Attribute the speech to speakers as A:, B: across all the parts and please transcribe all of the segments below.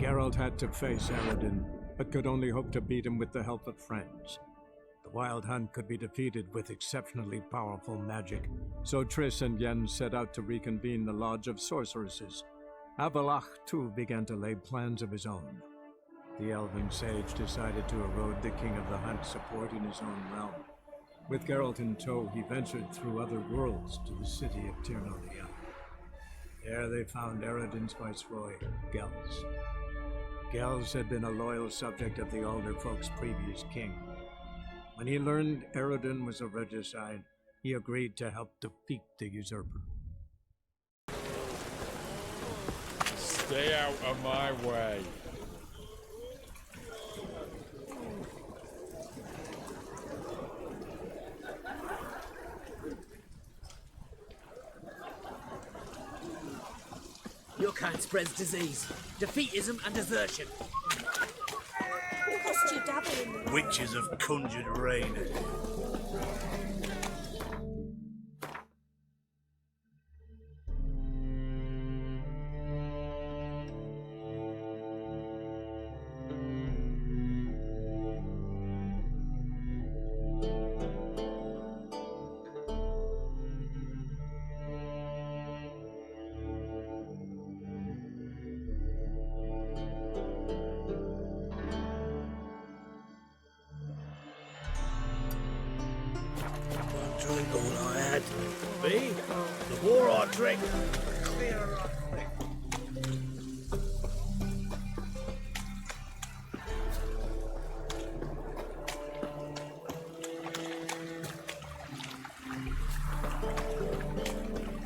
A: Geralt had to face Eredin, but could only hope to beat him with the help of friends. The Wild Hunt could be defeated with exceptionally powerful magic, so Triss and Yen set out to reconvene the Lodge of Sorceresses. Avallac'h, too, began to lay plans of his own. The elven sage decided to erode the King of the Hunt's support in his own realm. With Geralt in tow, he ventured through other worlds to the city of Tir Nolia. There they found Eredin's viceroy, Gels. Gels had been a loyal subject of the Alderfolk's previous king. When he learned Eredin was a regicide, he agreed to help defeat the usurper.
B: Stay out of my way.
C: Your kind spreads disease, defeatism and desertion.
D: What cost you dabble in the
E: Witches have conjured rain. Drink all I had. Me? The more I drink, the clearer I think.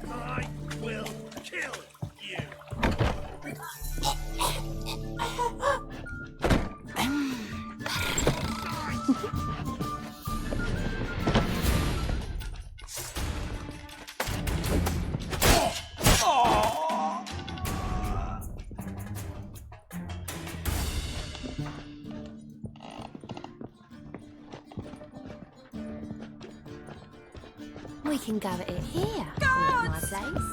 E: I will kill you.
F: We can gather it here, or at my place.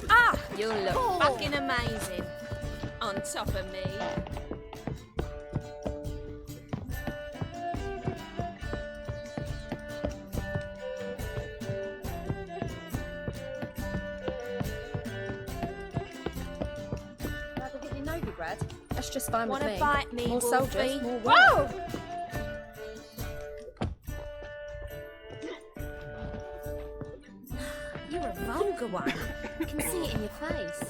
B: Ah!
F: You look fucking amazing. On top of me.
G: That's just fine with
F: Wanna
G: me.
F: bite me,
G: More
F: Wolfie?
G: soldiers, more work.
F: Whoa! You're a vulgar one. I can see it in your face.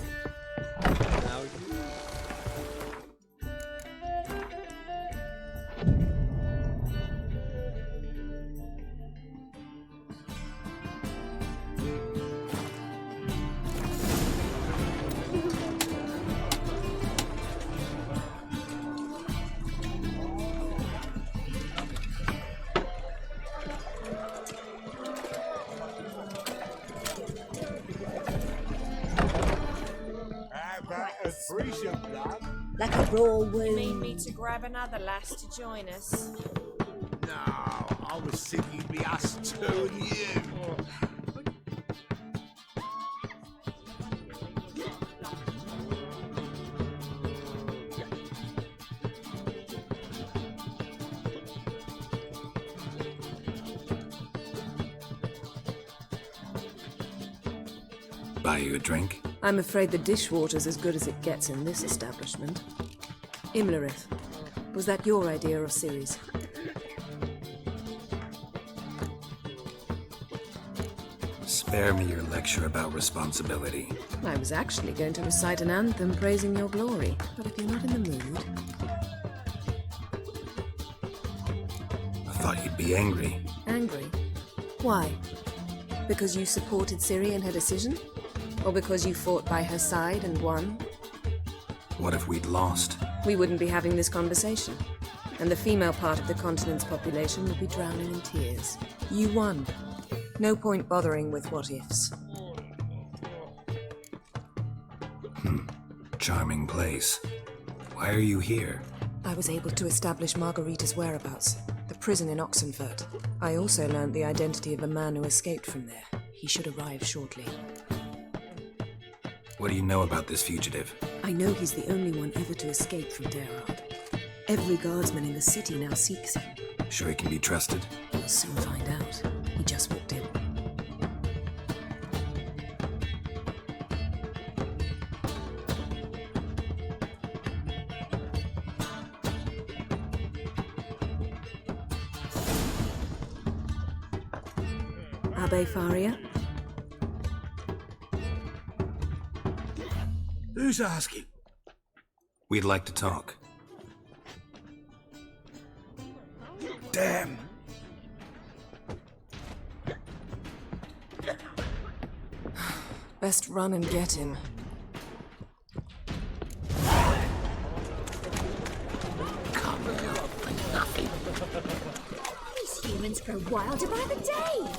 D: like a raw wound.
H: You mean me to grab another lass to join us?
E: No, I was thinking it'd be us two and you.
I: Buy you a drink?
J: I'm afraid the dishwater's as good as it gets in this establishment. Imlerith, was that your idea of Ciri's?
I: Spare me your lecture about responsibility.
J: I was actually going to recite an anthem praising your glory, but if you're not in the mood...
I: I thought you'd be angry.
J: Angry? Why? Because you supported Ciri in her decision? Or because you fought by her side and won?
I: What if we'd lost?
J: We wouldn't be having this conversation. And the female part of the continent's population would be drowning in tears. You won. No point bothering with what-ifs.
I: Charming place. Why are you here?
J: I was able to establish Margarita's whereabouts, the prison in Oxenfurt. I also learned the identity of a man who escaped from there. He should arrive shortly.
I: What do you know about this fugitive?
J: I know he's the only one ever to escape from Geralt. Every guardsman in the city now seeks him.
I: Sure he can be trusted?
J: We'll soon find out. He just walked in. Abbe Faria?
E: Who's asking?
I: We'd like to talk.
E: Damn.
J: Best run and get him.
F: These humans grow wilder by the day.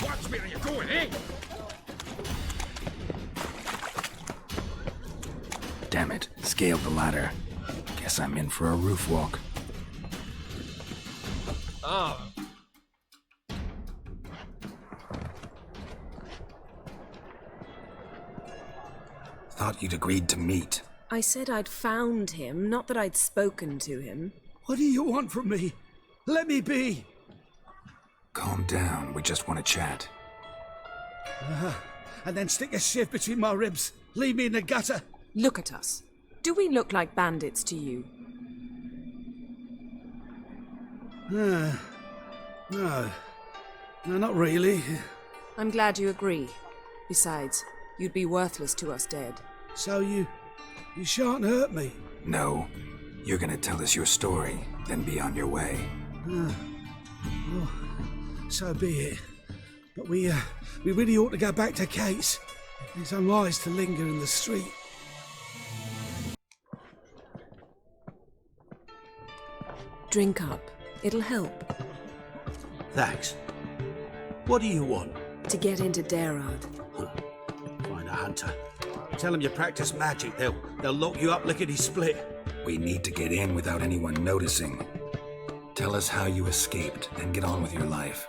B: Watch me, are you going, eh?
I: Damn it, scaled the ladder. Guess I'm in for a roof walk.
B: Ah.
I: Thought you'd agreed to meet.
J: I said I'd found him, not that I'd spoken to him.
E: What do you want from me? Let me be.
I: Calm down, we just want to chat.
E: And then stick a shiv between my ribs. Leave me in the gutter.
J: Look at us. Do we look like bandits to you?
E: No. No, not really.
J: I'm glad you agree. Besides, you'd be worthless to us dead.
E: So you shan't hurt me.
I: No, you're gonna tell us your story, then be on your way.
E: Well, so be it. But we really ought to go back to Kate's. It's unwise to linger in the street.
J: Drink up. It'll help.
E: Thanks. What do you want?
J: To get into Geralt.
E: Find a hunter. Tell them you practice magic. They'll lock you up lickety-split.
I: We need to get in without anyone noticing. Tell us how you escaped, then get on with your life.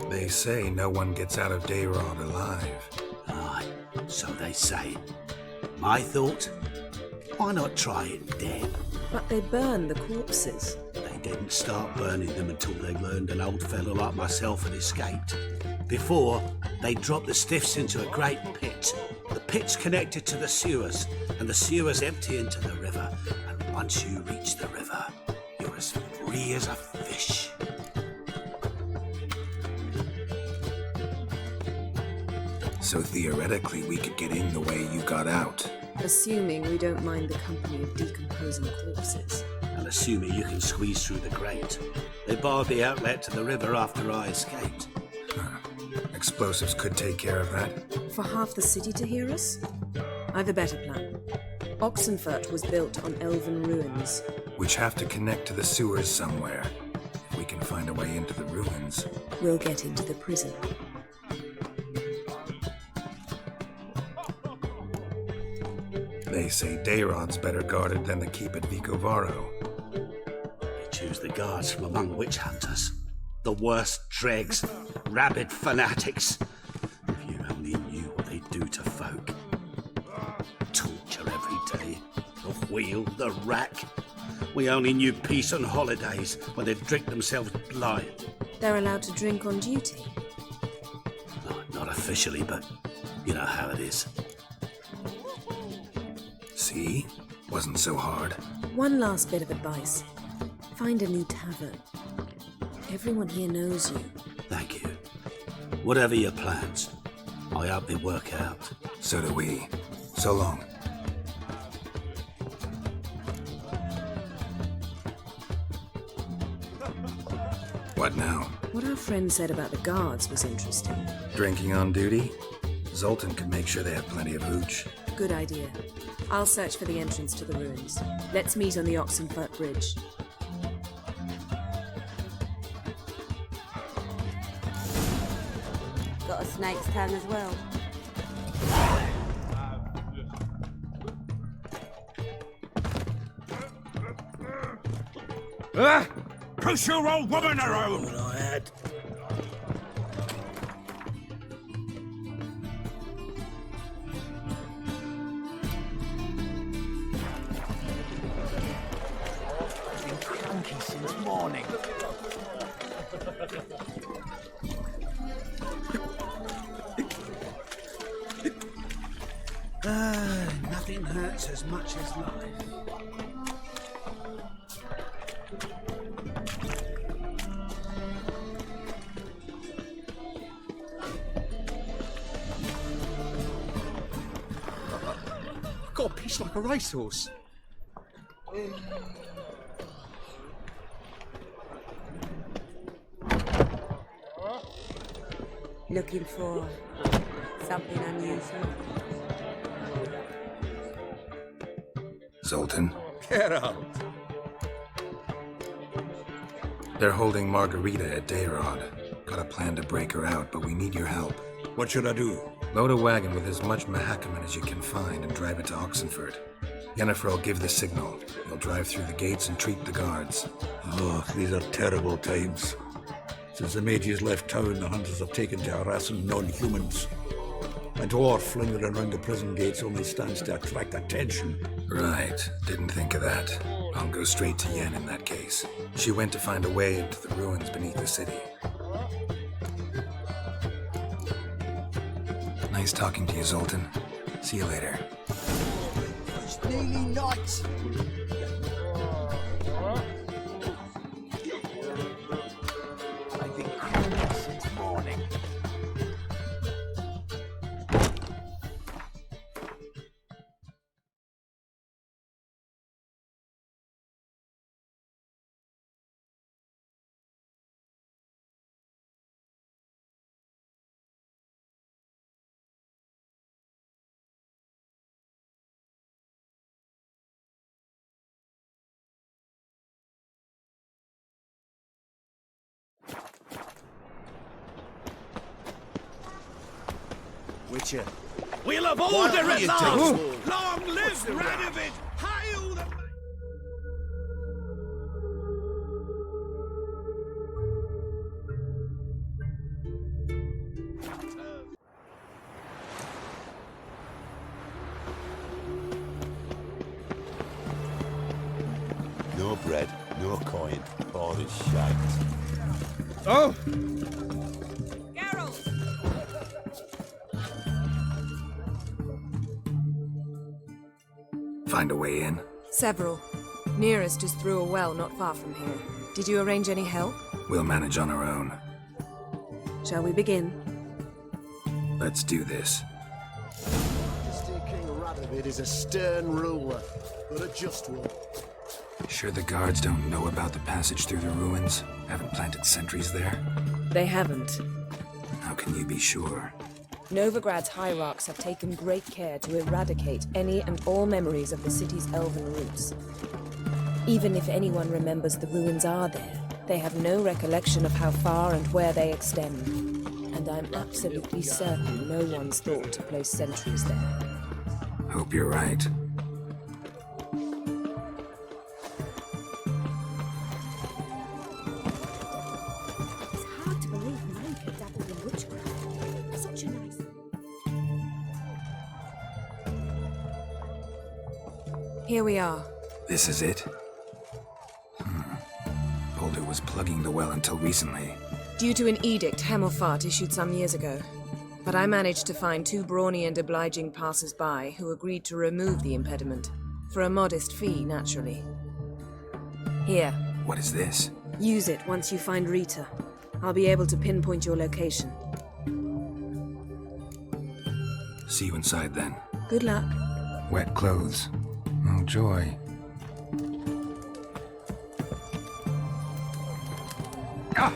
I: They say no one gets out of Geralt alive.
E: Aye, so they say. My thought? Why not try it dead?
J: But they burn the corpses.
E: They didn't start burning them until they learned an old fellow like myself had escaped. Before, they dropped the stiffs into a great pit. The pit's connected to the sewers, and the sewers empty into the river. And once you reach the river, you're as free as a fish.
I: So theoretically, we could get in the way you got out.
J: Assuming we don't mind the company of decomposing corpses.
E: And assuming you can squeeze through the grate. They barred the outlet to the river after I escaped.
I: Explosives could take care of that.
J: For half the city to hear us? I've a better plan. Oxenfurt was built on elven ruins.
I: Which have to connect to the sewers somewhere. If we can find a way into the ruins.
J: We'll get into the prison.
I: They say Dayrot's better guarded than the keep at Vicovaro.
E: They choose the guards from among witch hunters. The worst dregs, rabid fanatics. If you only knew what they do to folk. Torture every day. The wheel, the rack. We only knew peace on holidays when they'd drink themselves blind.
J: They're allowed to drink on duty?
E: Not officially, but you know how it is.
I: See? Wasn't so hard.
J: One last bit of advice. Find a new tavern. Everyone here knows you.
E: Thank you. Whatever your plans, I hope they work out.
I: So do we. So long. What now?
J: What our friend said about the guards was interesting.
I: Drinking on duty? Zoltan could make sure they have plenty of hooch.
J: Good idea. I'll search for the entrance to the ruins. Let's meet on the Oxenfurt Bridge.
F: Got a snake's tongue as well.
E: Push your old woman around! What I had.
C: I've been cranky since morning.
E: Nothing hurts as much as life.
C: Got a piece like a racehorse.
J: Looking for something unusual?
I: Zoltan,
C: Geralt.
I: they're holding Margarita at Dayrod. Got a plan to break her out, but we need your help.
E: What should I do?
I: Load a wagon with as much Mahakaman as you can find and drive it to Oxenford. Yennefer will give the signal. You'll drive through the gates and treat the guards.
E: Oh, these are terrible times. Since the mages left town, the hunters have taken to harassing non-humans. A dwarf lingering around the prison gates only stands to attract attention.
I: Right, didn't think of that. I'll go straight to Yen in that case. She went to find a way into the ruins beneath the city. Nice talking to you, Zoltan. See you later.
C: It's nearly night. I've been cranky since morning.
E: Witcher. We'll have order at last! Long live Radovid! Hail the...
K: No bread, no coin, all is shite.
B: Oh!
H: Geralt!
I: Find a way in?
J: Several. Nearest is through a well not far from here. Did you arrange any help?
I: We'll manage on our own.
J: Shall we begin?
I: Let's do this.
K: King Radovid is a stern ruler, but a just one.
I: Sure the guards don't know about the passage through the ruins? Haven't planted sentries there?
J: They haven't.
I: How can you be sure?
J: Novigrad's hierarchs have taken great care to eradicate any and all memories of the city's elven roots. Even if anyone remembers the ruins are there, they have no recollection of how far and where they extend. And I'm absolutely certain no one's thought to place sentries there.
I: Hope you're right.
D: It's hard to believe Micah dabbled in witchcraft. Such a nice...
J: Here we are.
I: This is it? Boulder was plugging the well until recently.
J: Due to an edict Hemmelfart issued some years ago. But I managed to find two brawny and obliging passers-by who agreed to remove the impediment. For a modest fee, naturally. Here.
I: What is this?
J: Use it once you find Rita. I'll be able to pinpoint your location.
I: See you inside then.
J: Good luck.
I: Wet clothes. Oh, joy. Ah!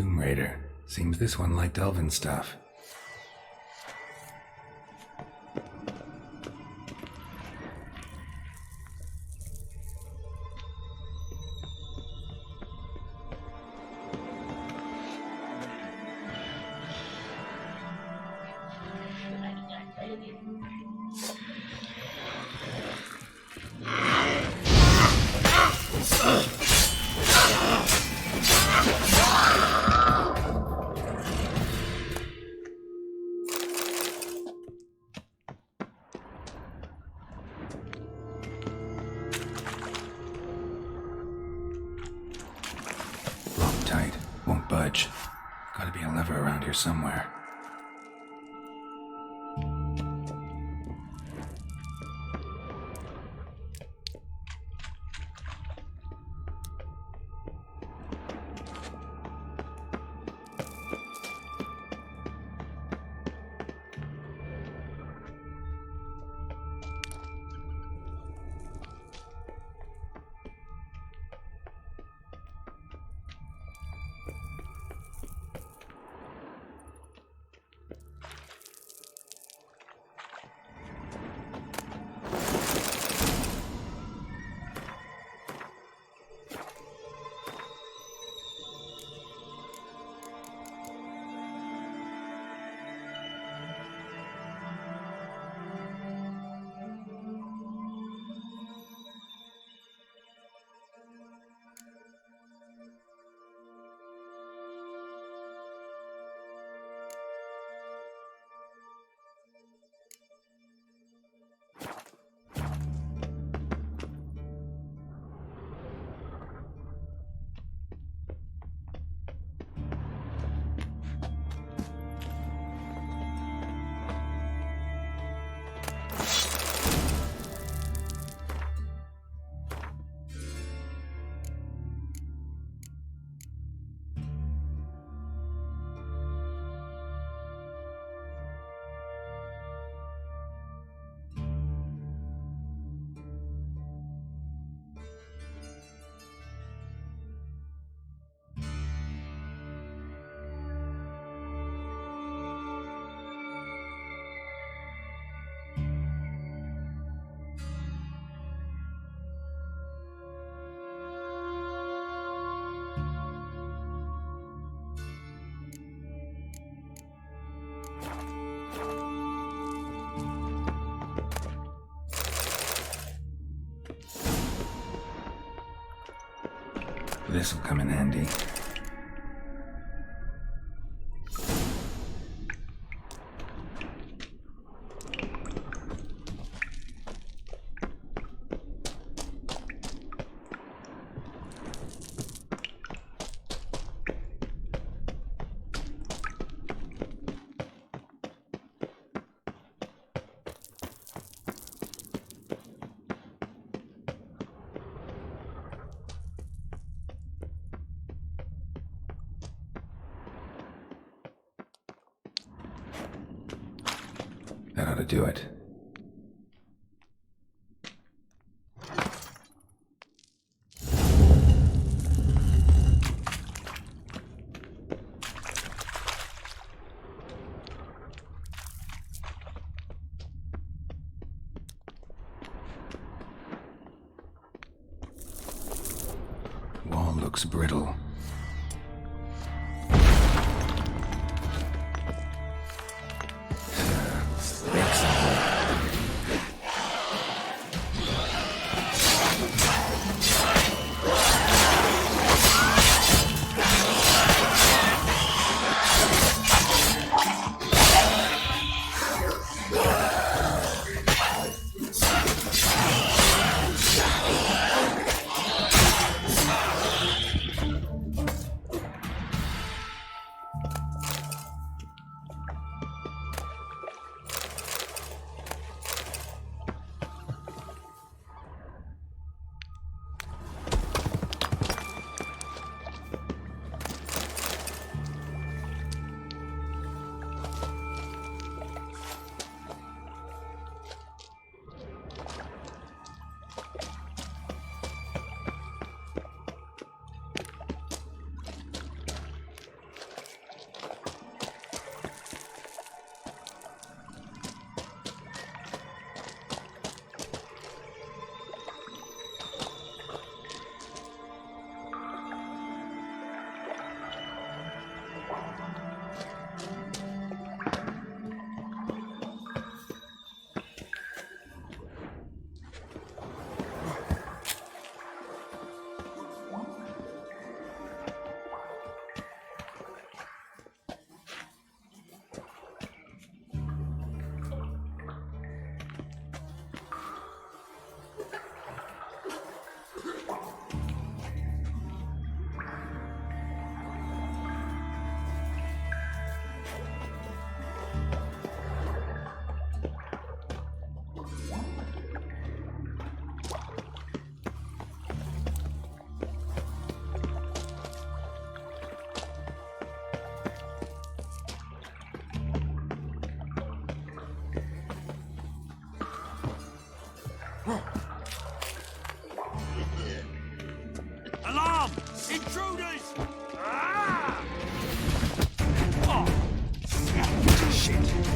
I: Tomb Raider. Seems this one liked elven stuff. Tight. Won't budge. Gotta be a lever around here somewhere. This'll come in handy. That ought to do it. Wall looks brittle.
E: Alarm! Intruders! Ah! Shit!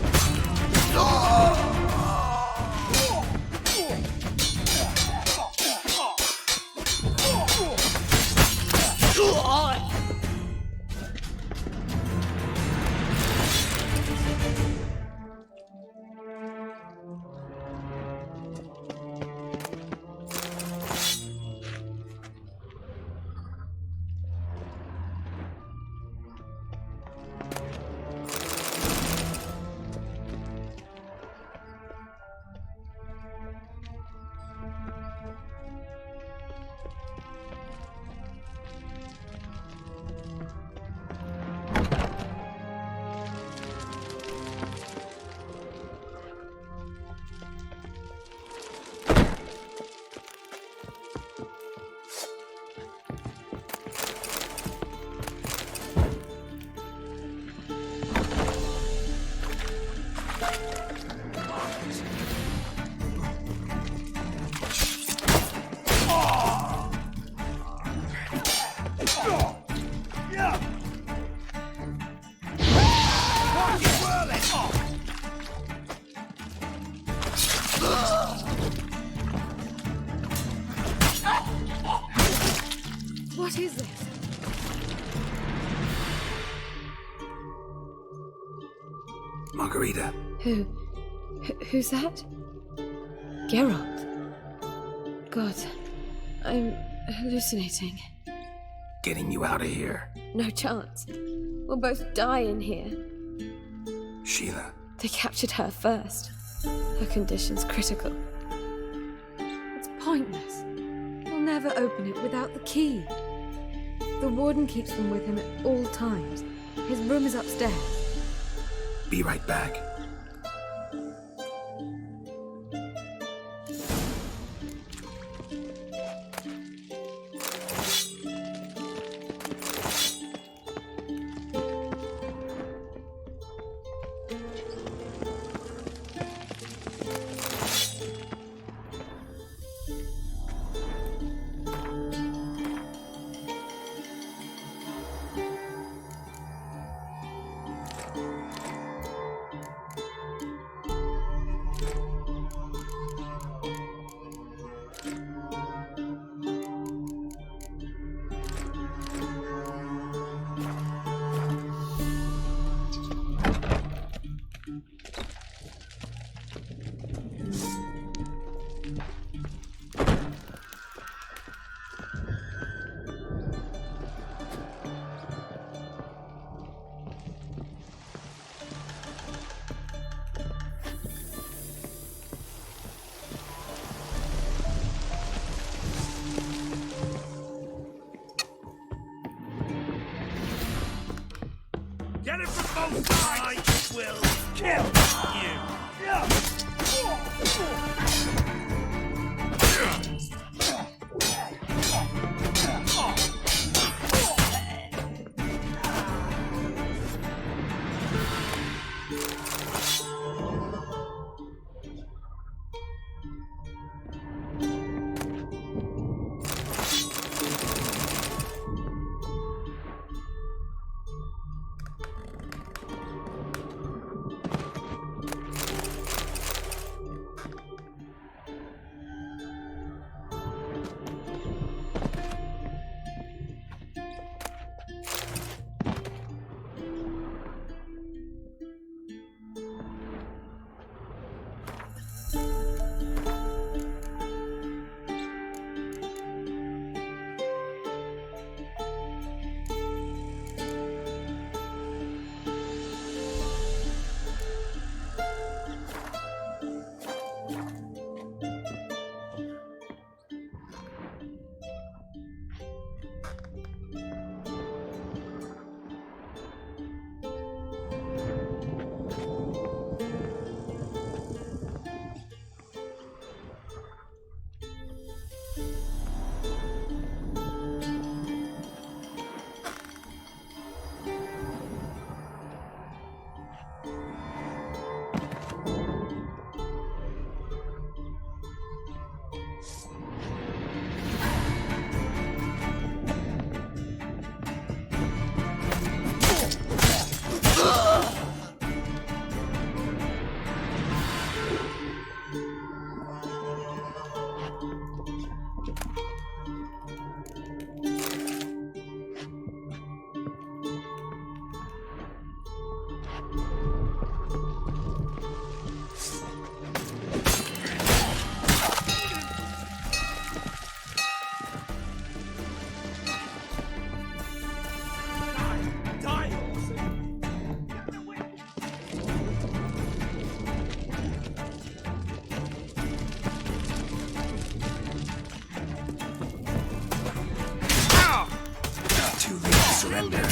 D: What is this?
I: Margarita.
J: Who's that? Geralt. God, I'm hallucinating.
I: Getting you out of here.
J: No chance. We'll both die in here.
I: Sheila.
J: They captured her first. Her condition's critical.
D: It's pointless. We'll never open it without the key. The warden keeps them with him at all times. His room is upstairs.
I: Be right back.
E: Get it from both sides! I will kill you!
I: surrender.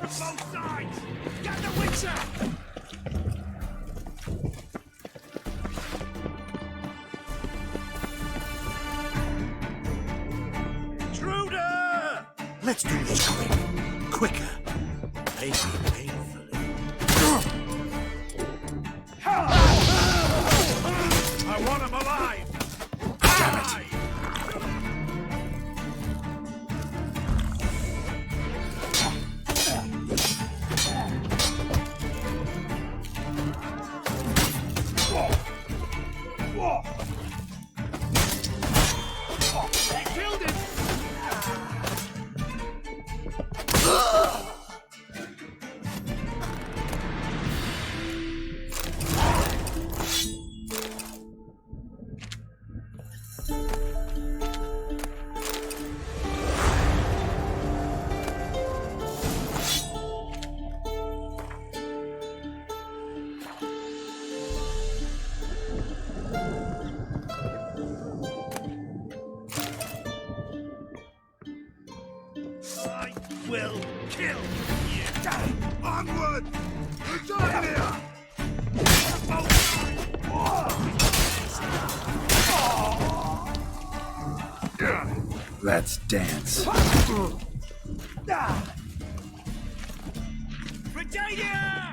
K: Both sides! Get the Witcher! Intruder!
E: Let's do this quick. Quicker. Maybe painfully.
K: I want him alive!
E: Damn it!
K: Will kill you! Onward! Return
I: Let's dance.
K: Britannia!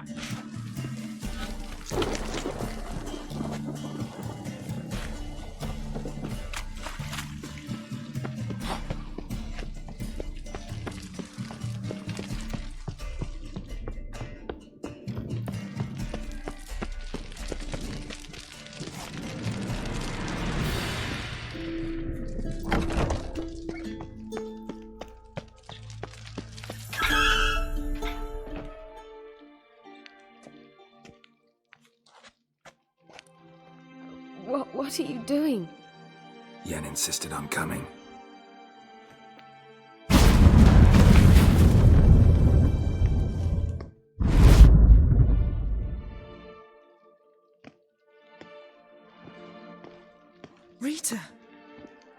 D: What are you doing?
I: Yen insisted on coming.
J: Rita!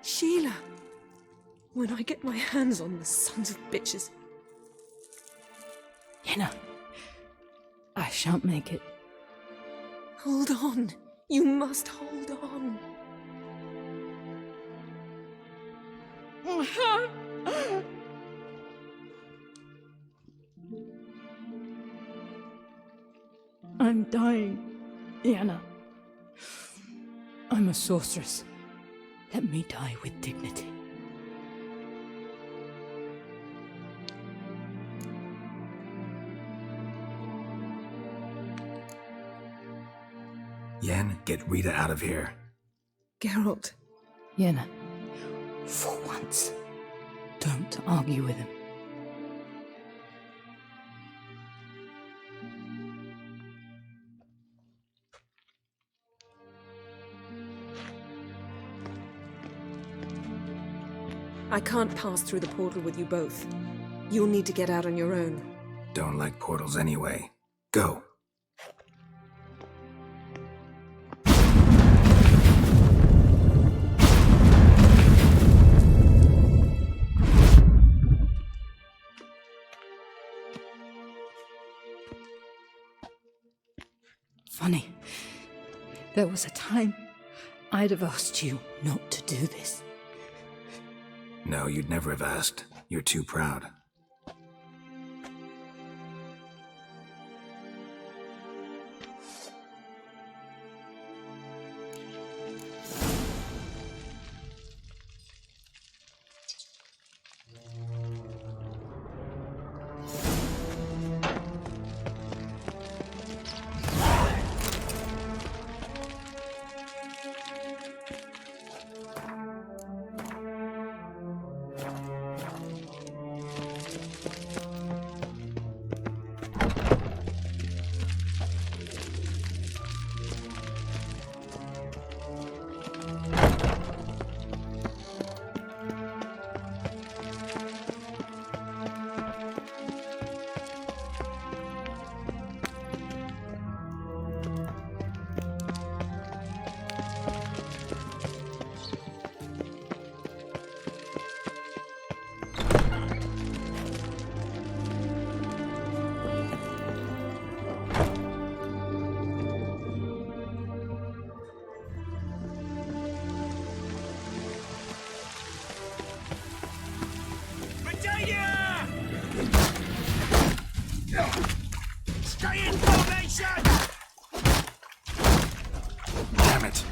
J: Sheila! When I get my hands on the sons of bitches.
L: Yenna, I shan't make it.
J: Hold on. You must hold on.
L: I'm dying, Yenna. I'm a sorceress. Let me die with dignity.
I: Yen, get Rita out of here.
J: Geralt.
L: Yenna, for once, don't argue with him.
J: I can't pass through the portal with you both. You'll need to get out on your own.
I: Don't like portals anyway. Go.
L: Funny. There was a time I'd have asked you not to do this.
I: No, you'd never have asked. You're too proud.
E: Stay in formation!
I: Damn it.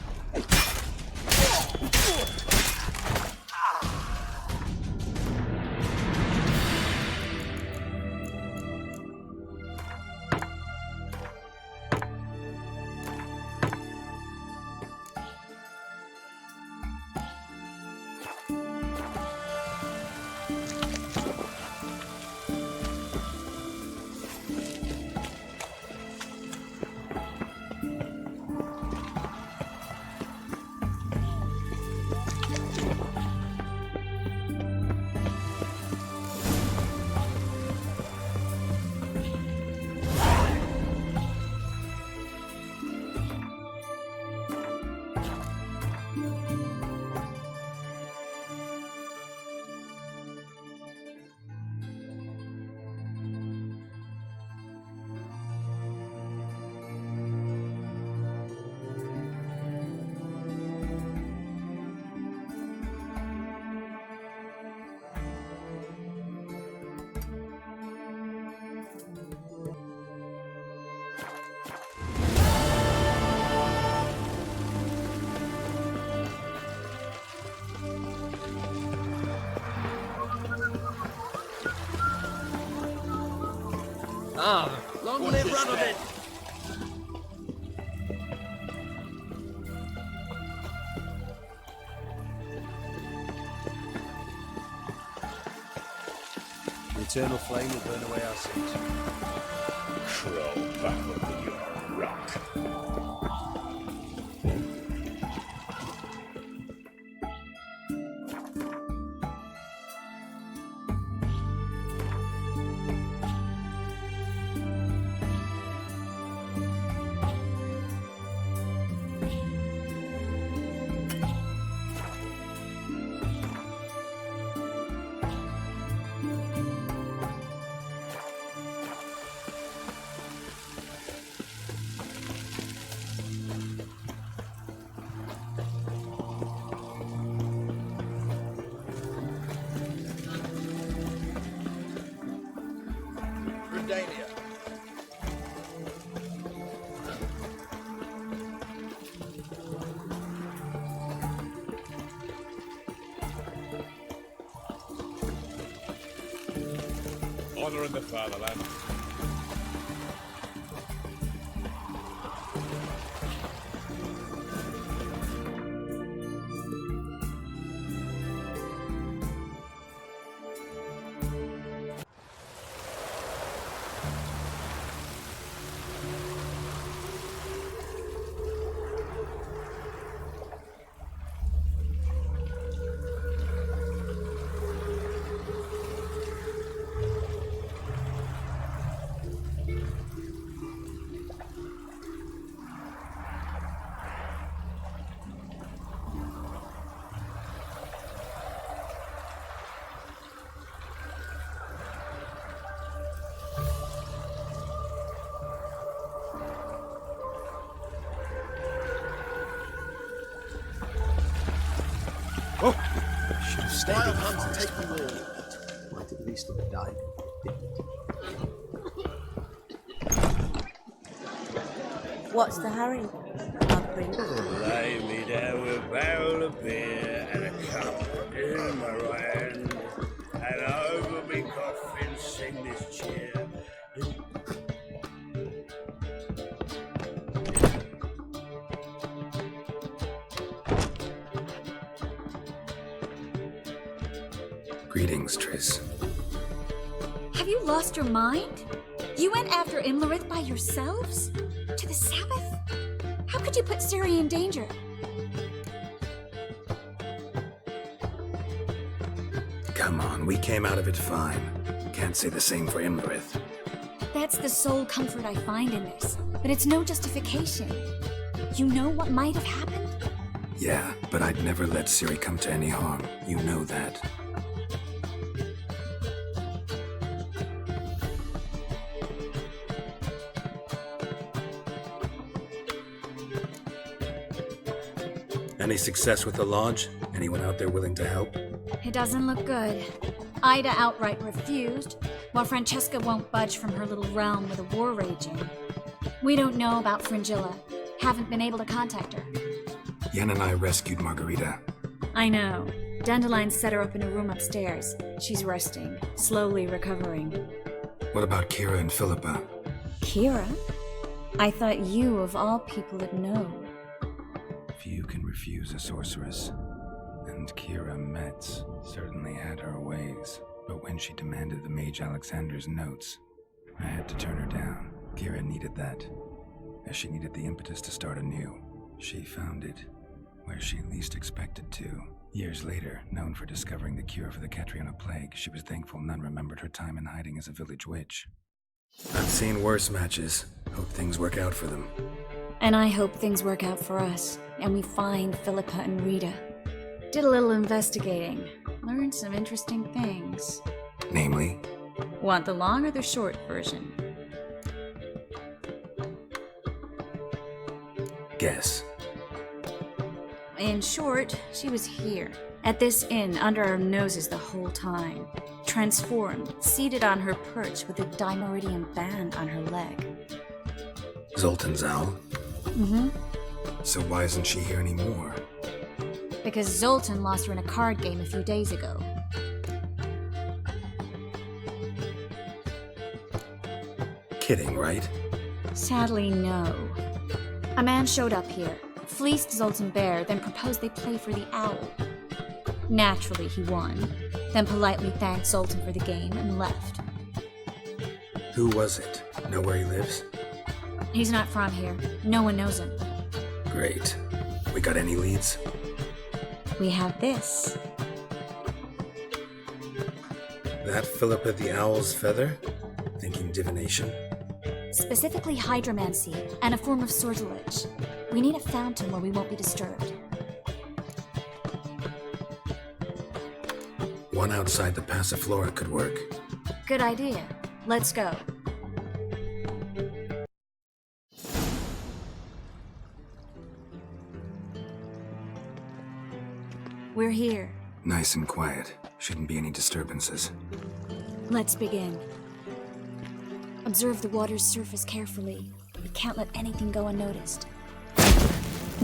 C: Long live Radovid!
K: The eternal flame will burn away our sins.
B: Crawl back under your rock. Honor in the fatherland.
I: Oh! Should have stayed in
K: Wild
I: the
K: hunts
I: forest.
K: take the wall. Might at least have died.
G: What's the hurry?
E: Lay me down with a barrel of beer and a cup in my right hand, and over me coffin sing this cheer.
I: Greetings, Triss.
F: Have you lost your mind? You went after Imlerith by yourselves? To the Sabbath? How could you put Ciri in danger?
I: Come on, we came out of it fine. Can't say the same for Imlerith.
F: That's the sole comfort I find in this, but it's no justification. You know what might have happened?
I: Yeah, but I'd never let Ciri come to any harm. You know that. Any success with the lodge? Anyone out there willing to help?
F: It doesn't look good. Ida outright refused, while Francesca won't budge from her little realm with a war raging. We don't know about Fringilla. Haven't been able to contact her.
I: Yen and I rescued Margarita.
F: I know. Dandelion set her up in a room upstairs. She's resting, slowly recovering.
I: What about Kira and Philippa?
F: Kira? I thought you, of all people, would know.
I: Few can refuse a sorceress. And Kira Metz certainly had her ways. But when she demanded the Mage Alexander's notes, I had to turn her down. Kira needed that, as she needed the impetus to start anew. She found it where she least expected to. Years later, known for discovering the cure for the Catriona plague, she was thankful none remembered her time in hiding as a village witch. I've seen worse matches. Hope things work out for them.
F: And I hope things work out for us, and we find Philippa and Rita. Did a little investigating. Learned some interesting things.
I: Namely?
F: Want the long or the short version?
I: Guess.
F: In short, she was here, at this inn, under our noses the whole time. Transformed, seated on her perch with a dimeridium band on her leg.
I: Zoltan's owl?
F: Mm-hmm.
I: So why isn't she here anymore?
F: Because Zoltan lost her in a card game a few days ago.
I: Kidding, right?
F: Sadly, no. A man showed up here, fleeced Zoltan bare, then proposed they play for the owl. Naturally, he won, then politely thanked Zoltan for the game and left.
I: Who was it? Know where he lives?
F: He's not from here. No one knows him.
I: Great. We got any leads?
F: We have this.
I: That Philippa the Owl's feather? Thinking divination?
F: Specifically hydromancy, and a form of sortilege. We need a fountain where we won't be disturbed.
I: One outside the Passiflora could work.
F: Good idea. Let's go. We're here.
I: Nice and quiet. Shouldn't be any disturbances.
F: Let's begin. Observe the water's surface carefully. We can't let anything go unnoticed.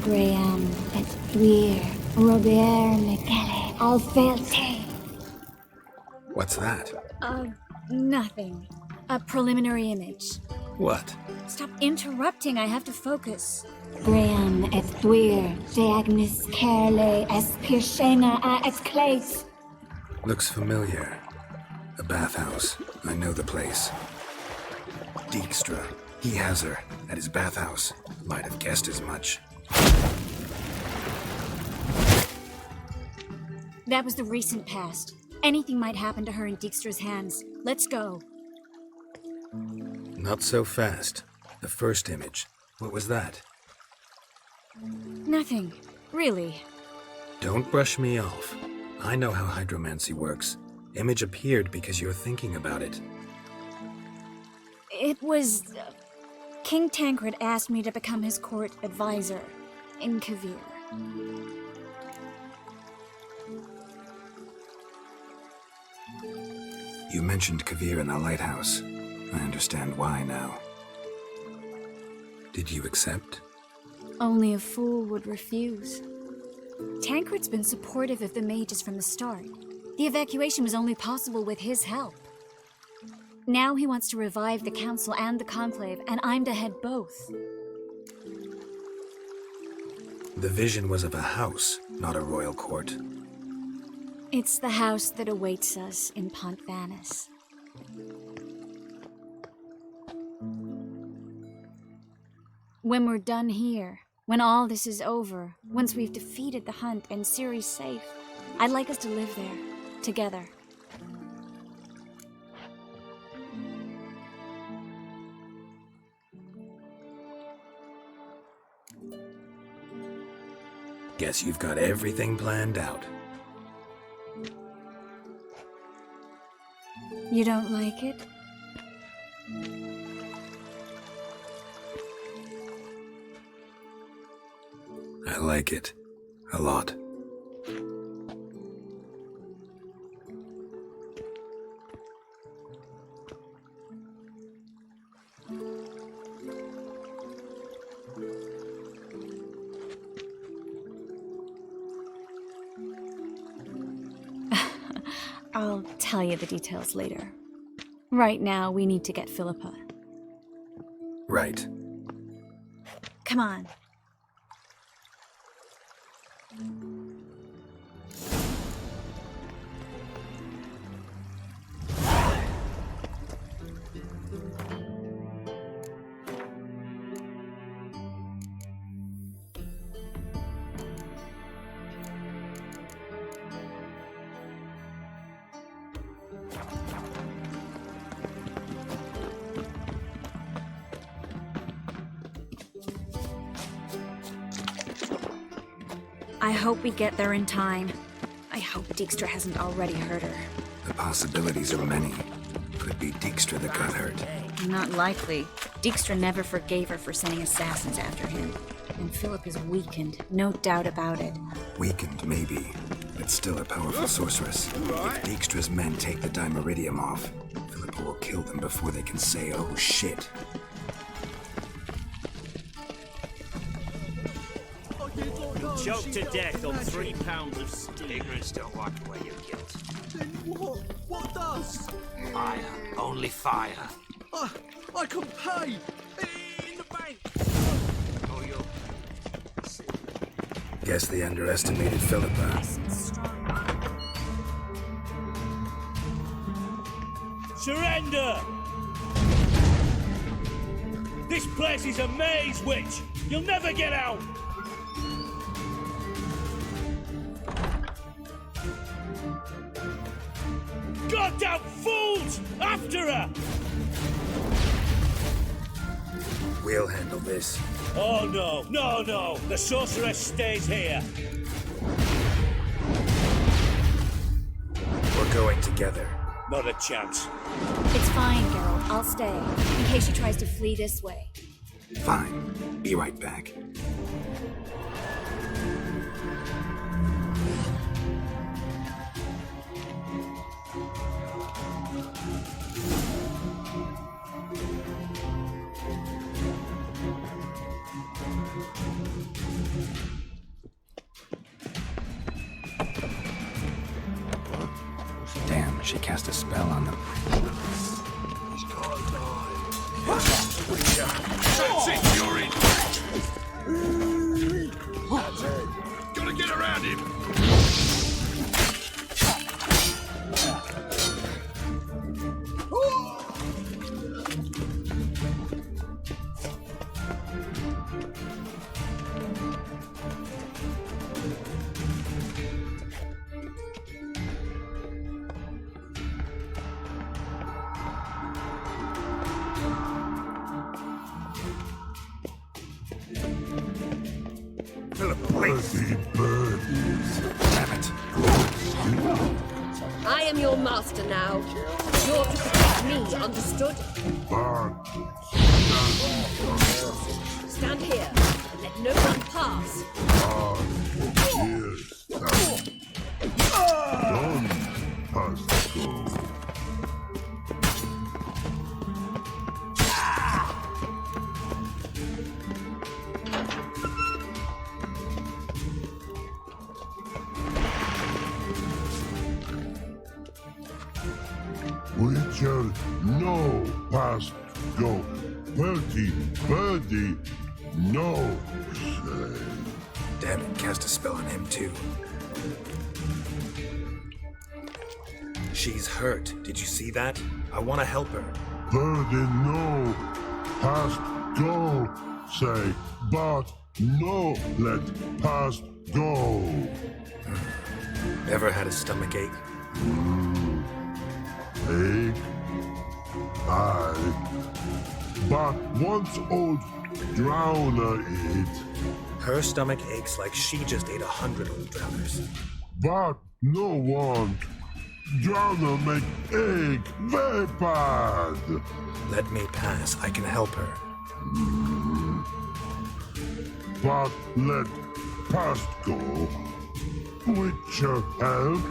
M: Graham, destruir, Robert, Michele, Alfelte.
I: What's that?
F: Nothing. A preliminary image.
I: What?
F: Stop interrupting, I have to focus.
M: Graham, destruir, Deagnis, Kerle, Espirshena, Esclase.
I: Looks familiar. A bathhouse. I know the place. Dijkstra. He has her at his bathhouse. Might have guessed as much.
F: That was the recent past. Anything might happen to her in Dijkstra's hands. Let's go.
I: Not so fast. The first image. What was that?
F: Nothing. Really.
I: Don't brush me off. I know how hydromancy works. Image appeared because you're thinking about it.
F: It was... King Tancred asked me to become his court advisor in Kavir.
I: You mentioned Kavir in the lighthouse. I understand why now. Did you accept?
F: Only a fool would refuse. Tancred's been supportive of the mages from the start. The evacuation was only possible with his help. Now he wants to revive the Council and the Conclave, and I'm to head both.
I: The vision was of a house, not a royal court.
F: It's the house that awaits us in Pont Vanis. When we're done here, when all this is over, once we've defeated the hunt and Ciri's safe, I'd like us to live there, together.
I: Guess you've got everything planned out.
F: You don't like it?
I: I like it. A lot.
F: I'll tell you the details later. Right now, we need to get Philippa.
I: Right.
F: Come on. I hope we get there in time. I hope Dijkstra hasn't already hurt her.
I: The possibilities are many. Could be Dijkstra that got hurt.
F: Not likely. Dijkstra never forgave her for sending assassins after him. And Philip is weakened, no doubt about it.
I: Weakened, maybe, but still a powerful sorceress. If Dijkstra's men take the Dimeridium off, Philippa will kill them before they can say, oh shit.
C: Choked to death on 3 pounds of steam.
E: Ignorance don't wipe away your guilt.
K: Then what? What does?
E: Fire. Only fire.
K: I can pay! In the bank!
E: Oh, you'll...
I: Guess they underestimated Philippa.
C: Surrender! This place is a maze, witch! You'll never get out! Goddamn fools! After her!
I: We'll handle this.
C: Oh no, no, no! The sorceress stays here!
I: We're going together.
C: Not a chance.
F: It's fine, Geralt. I'll stay, in case she tries to flee this way.
I: Fine. Be right back. Damn, she cast a spell on them.
K: He's got to die.
B: That's it, you're in. That's it. Gotta get around him.
H: I am your master now. You're to protect me, understood? Stand here and let no one pass.
K: Witcher, no, past go. Birdie, birdie, no, say.
I: Damn it, cast a spell on him too. She's hurt. Did you see that? I want to help her.
K: Birdie, no, past go, say. But no, let past go.
I: Ever had a stomach ache?
K: Ache? Aye. But once old drowner eat.
I: Her stomach aches like she just ate 100 old drowners.
K: But no one. Drowner make ache very bad.
I: Let me pass. I can help her.
K: But let past go. Witcher help.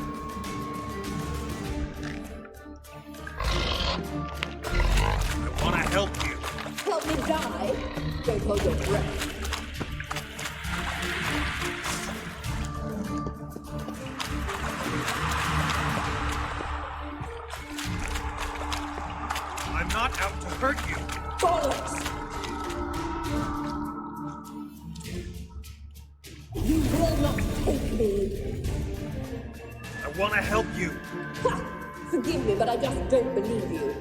I: I want to help you.
H: Help me die? Don't hold your breath.
I: I'm not out to hurt you.
H: Bollocks! You will not take me.
I: I want to help you.
H: Ha! Forgive me, but I just don't believe you.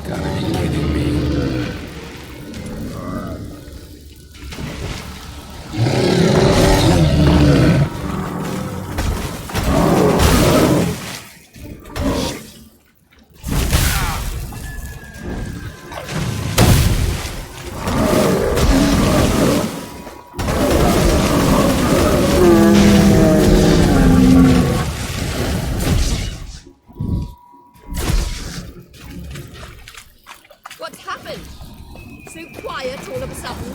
I: Gotta be kidding me.
H: What's happened? So quiet all of a sudden?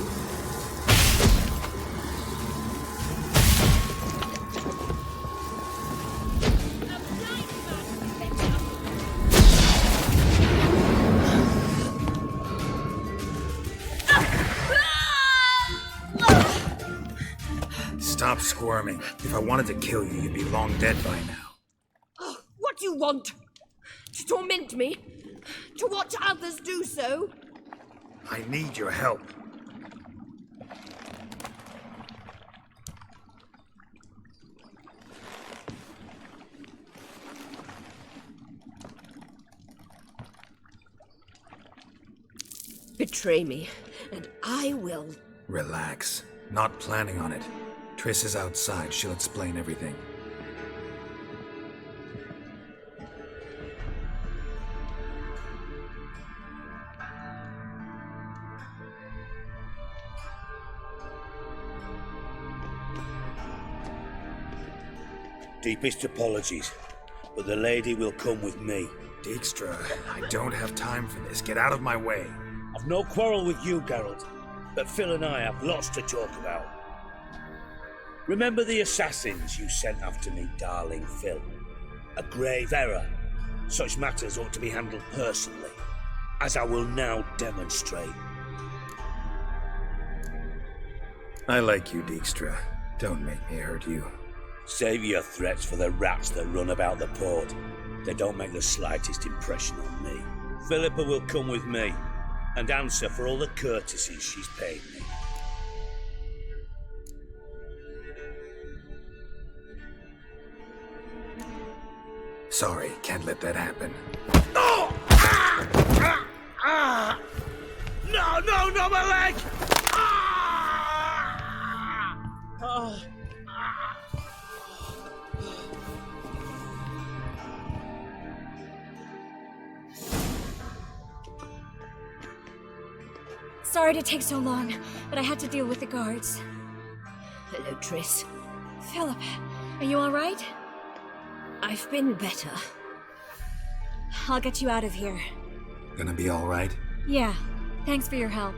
I: Stop squirming. If I wanted to kill you, you'd be long dead by now.
H: Oh, what do you want? To torment me? To watch others do so?
I: I need your help.
H: Betray me, and I will.
I: Relax. Not planning on it. Triss is outside. She'll explain everything.
E: Deepest apologies, but the lady will come with me.
I: Dijkstra, I don't have time for this. Get out of my way.
E: I've no quarrel with you, Geralt, but Phil and I have lots to talk about. Remember the assassins you sent after me, darling Phil? A grave error. Such matters ought to be handled personally, as I will now demonstrate.
I: I like you, Dijkstra. Don't make me hurt you.
E: Save your threats for the rats that run about the port. They don't make the slightest impression on me. Philippa will come with me and answer for all the courtesies she's paid me.
I: Sorry, can't let that happen.
E: Oh! No, my leg!
F: Sorry to take so long, but I had to deal with the guards.
C: Hello, Triss.
F: Philip, are you alright?
C: I've been better.
F: I'll get you out of here.
I: Gonna be alright?
F: Yeah, thanks for your help.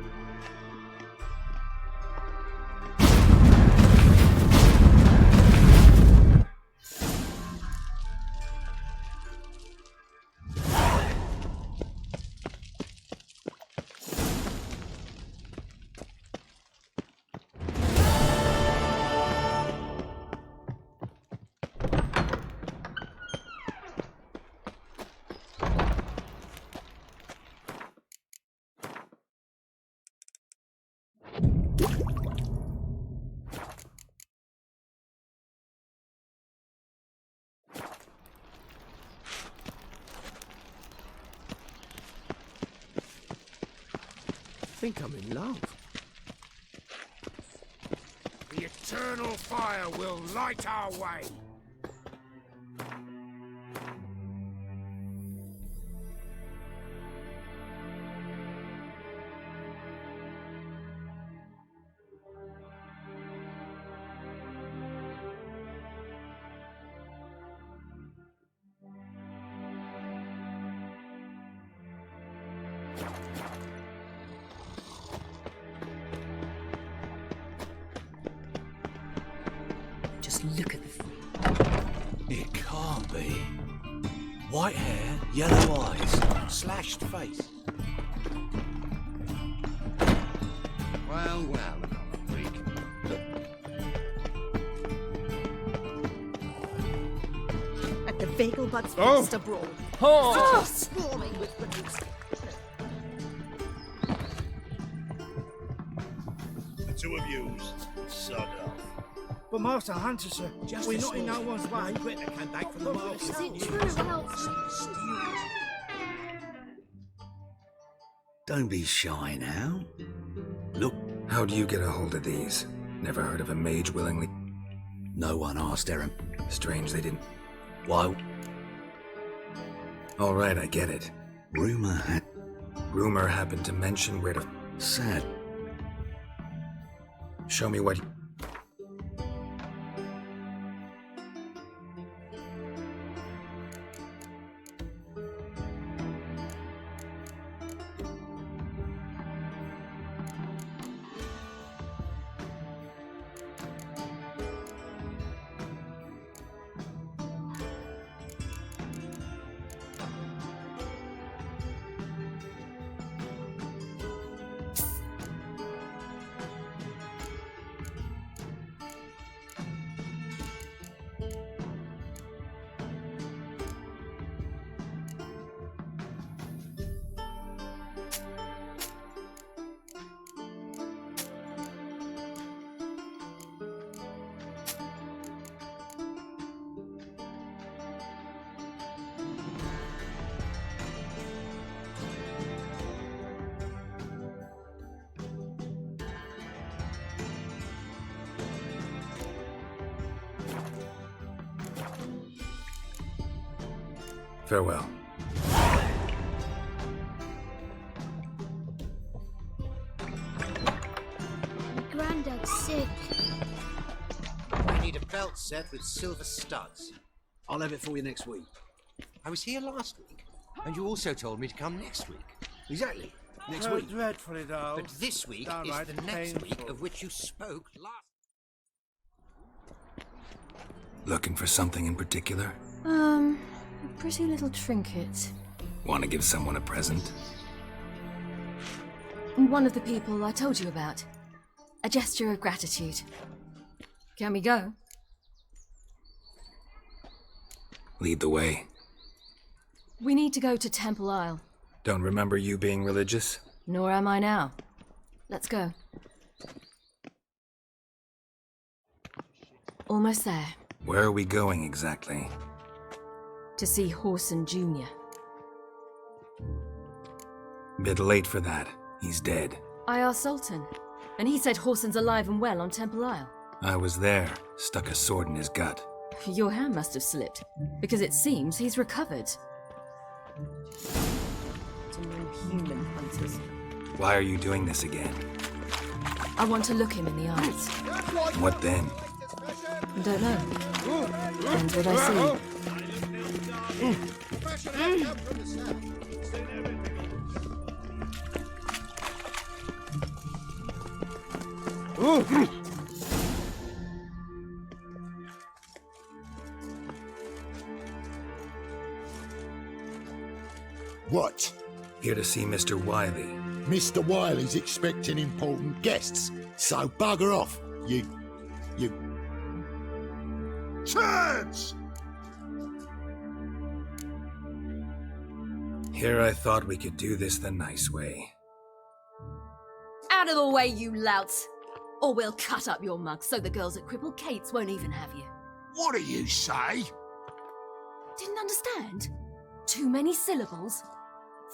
K: I think I'm in love.
B: The eternal fire will light our way.
C: Just look at the...
K: It can't be. White hair, yellow eyes, slashed face. Well, another week.
H: At the Vagelbud's
B: Oh.
H: Monster Brawl.
B: Oh.
H: Swarming with recruits.
K: The two of yous, sod off.
N: But Master Hunter, sir, we're not in no one's way.
K: Quicker came back from the market.
D: Is it true?
E: Don't be shy now. Look,
I: How do you get a hold of these? Never heard of a mage willingly.
E: no one asked Aaron.
I: Strange they didn't.
E: Why?
I: Alright, I get it.
E: Rumor
I: happened to mention where to...
E: Sad.
I: Show me what... Farewell.
M: Granddad's sick.
K: I need a belt set with silver studs. I'll have it for you next week. I was here last week, and you also told me to come next week. Exactly, next week.
N: Dreadfully, though.
K: But this week
N: Downright
K: is the next
N: painful.
K: week of which you spoke last.
I: Looking for something in particular?
D: A pretty little trinket.
I: Want to give someone a present?
D: One of the people I told you about. A gesture of gratitude. Can we go?
I: Lead the way.
D: We need to go to Temple Isle.
I: Don't remember you being religious?
D: Nor am I now. Let's go. Almost there.
I: Where are we going exactly?
D: To see Horson Jr.
I: Bit late for that. He's dead.
D: I asked Sultan, and he said Horson's alive and well on Temple Isle.
I: I was there. Stuck a sword in his gut.
D: Your hand must have slipped, because it seems he's recovered.
C: To no human hunters.
I: Why are you doing this again?
J: I want to look him in the eyes.
I: What then?
J: I don't know. Depends what I see.
O: What?
I: Here to see Mr. Wiley.
O: Mr. Wiley's expecting important guests, so bugger off, you... Turds!
I: Here I thought we could do this the nice way.
H: Out of the way, you louts! Or we'll cut up your mug so the girls at Cripple Kate's won't even have you.
O: What do you say?
H: Didn't understand? Too many syllables?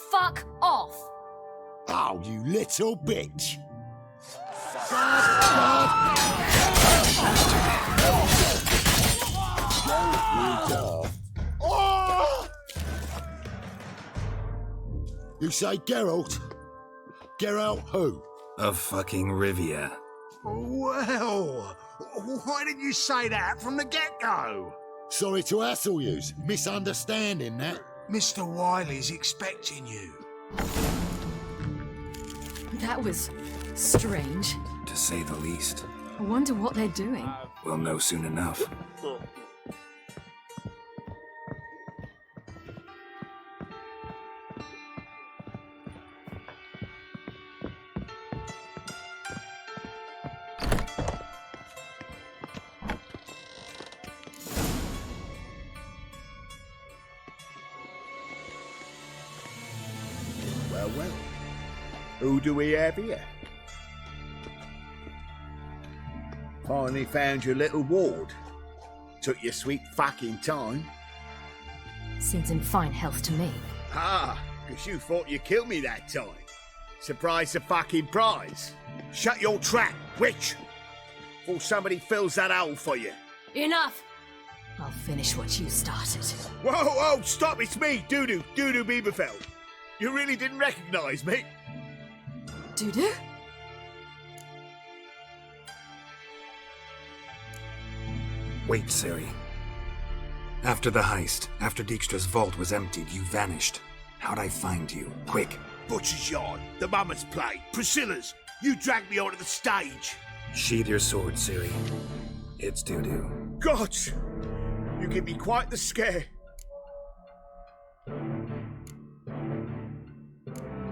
H: Fuck off!
O: Oh, you little bitch! You say Geralt? Geralt who?
I: Of fucking Rivia.
O: Well, why didn't you say that from the get-go? Sorry to hassle yous. Misunderstanding that. Mr. Wiley's expecting you.
J: That was strange.
I: To say the least.
J: I wonder what they're doing.
I: We'll know soon enough.
O: Well. Who do we have here? Finally found your little ward. Took your sweet fucking time.
J: Seems in fine health to me.
O: Ah, because you thought you killed me that time. Surprise the fucking prize. Shut your trap, witch! Before somebody fills that hole for you.
H: Enough! I'll finish what you started.
O: Whoa, stop, it's me, Dudu Bieberfeld. You really didn't recognise me?
J: Dudu?
I: Wait, Ciri. After the heist, after Dijkstra's vault was emptied, you vanished. How'd I find you? Quick.
O: Butcher's Yard, the Mama's Play, Priscilla's. You dragged me onto the stage.
I: Sheathe your sword, Ciri. It's Dudu.
O: God! You give me quite the scare.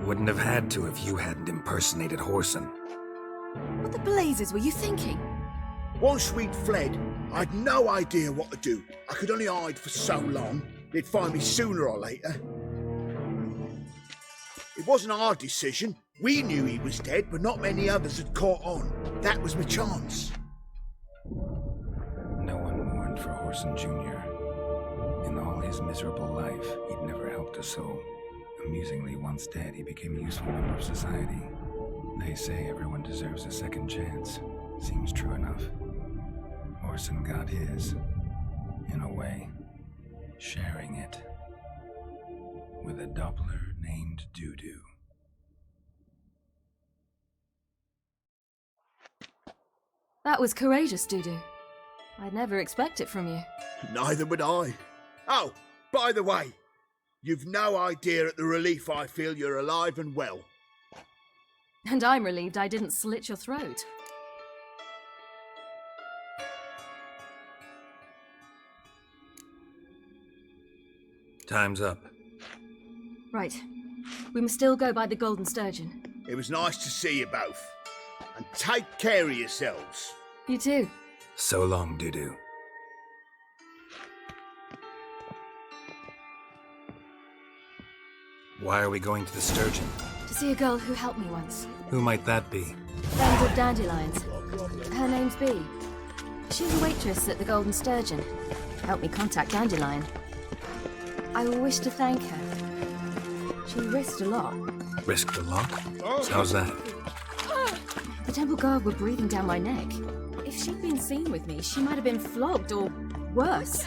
I: Wouldn't have had to if you hadn't impersonated Whoreson.
J: What the blazes were you thinking?
O: Once we'd fled, I'd no idea what to do. I could only hide for so long. They'd find me sooner or later. It wasn't our decision. We knew he was dead, but not many others had caught on. That was my chance.
I: No one mourned for Whoreson Jr. In all his miserable life, he'd never helped a soul. Amusingly, once dead, he became a useful member of society. They say everyone deserves a second chance. Seems true enough. Whoreson got his, in a way, sharing it with a Doppler named Dudu.
J: That was courageous, Dudu. I'd never expect it from you.
O: Neither would I. Oh, by the way, you've no idea at the relief I feel you're alive and well.
J: And I'm relieved I didn't slit your throat.
I: Time's up.
J: Right. We must still go by the Golden Sturgeon.
O: It was nice to see you both. And take care of yourselves.
J: You too.
I: So long, Dudu. Why are we going to the Sturgeon?
J: To see a girl who helped me once.
I: Who might that be?
J: Friends of Dandelions. Her name's Bee. She's a waitress at the Golden Sturgeon. Helped me contact Dandelion. I wish to thank her. She risked a lot.
I: Risked a lot? How's that?
J: The temple guard were breathing down my neck. If she'd been seen with me, she might have been flogged or worse.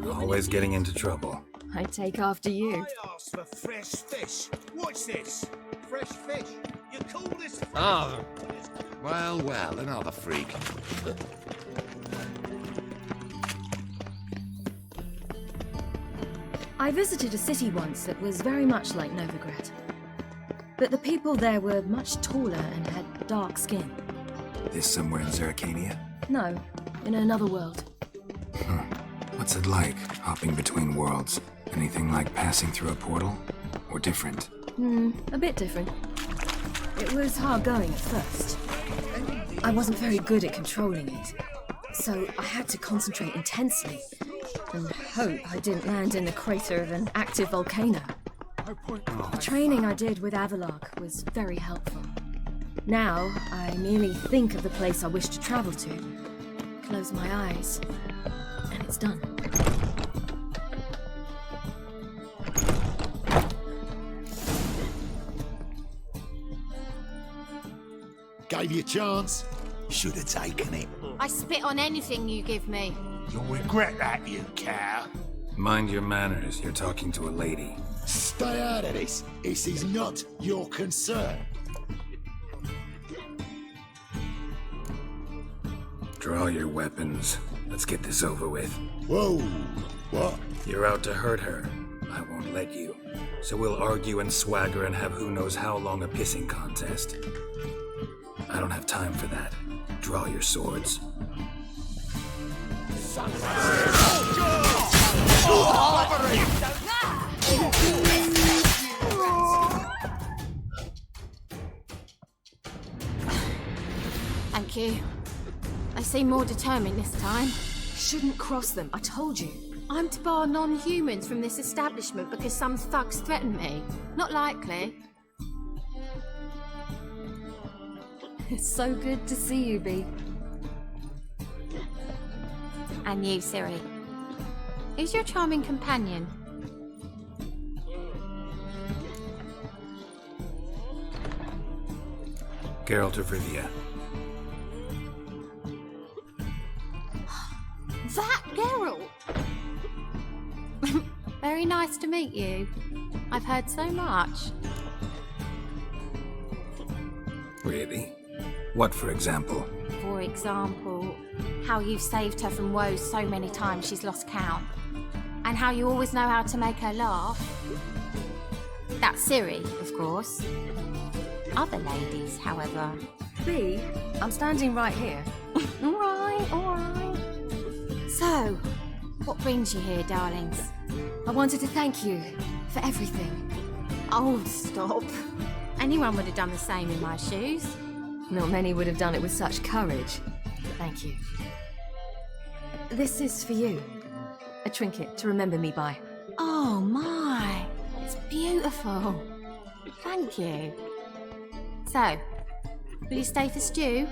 I: Always getting into trouble.
J: I take after you.
O: I asked for fresh fish. What's this?
K: fresh fish. You call this fresh?
B: Ah.
O: Well, well, another freak.
P: I visited a city once that was very much like Novigrad. But the people there were much taller and had dark skin.
I: This somewhere in Zeracania?
P: No, in another world.
I: What's it like, hopping between worlds? Anything like passing through a portal? Or different?
P: A bit different. It was hard going at first. I wasn't very good at controlling it, so I had to concentrate intensely and hope I didn't land in the crater of an active volcano. The training I did with Avalok was very helpful. Now, I merely think of the place I wish to travel to, close my eyes, and it's done.
O: Gave you a chance. Should have taken it.
H: I spit on anything you give me.
O: You'll regret that, you cow.
I: Mind your manners, you're talking to a lady.
O: Stay out of this. This is not your concern.
I: Draw your weapons. Let's get this over with.
O: Whoa. What?
I: You're out to hurt her. I won't let you. So we'll argue and swagger and have who knows how long a pissing contest. I don't have time for that. Draw your swords.
H: Thank you. They seem more determined this time.
P: Shouldn't cross them, I told you.
H: I'm to bar non-humans from this establishment because some thugs threaten me. Not likely.
P: It's so good to see you, Bee.
H: And you, Ciri. Who's your charming companion?
I: Geralt de Rivia.
H: That Geralt! Very nice to meet you. I've heard so much.
I: Really? What, for example?
H: For example, how you've saved her from woes so many times she's lost count. And how you always know how to make her laugh. That's Ciri, of course. Other ladies, however.
P: Bee, I'm standing right here.
H: Alright. So, what brings you here, darlings?
P: I wanted to thank you for everything.
H: Oh, stop. Anyone would have done the same in my shoes.
P: Not many would have done it with such courage. Thank you. This is for you. A trinket to remember me by.
H: Oh my, it's beautiful. Thank you. So, will you stay for stew?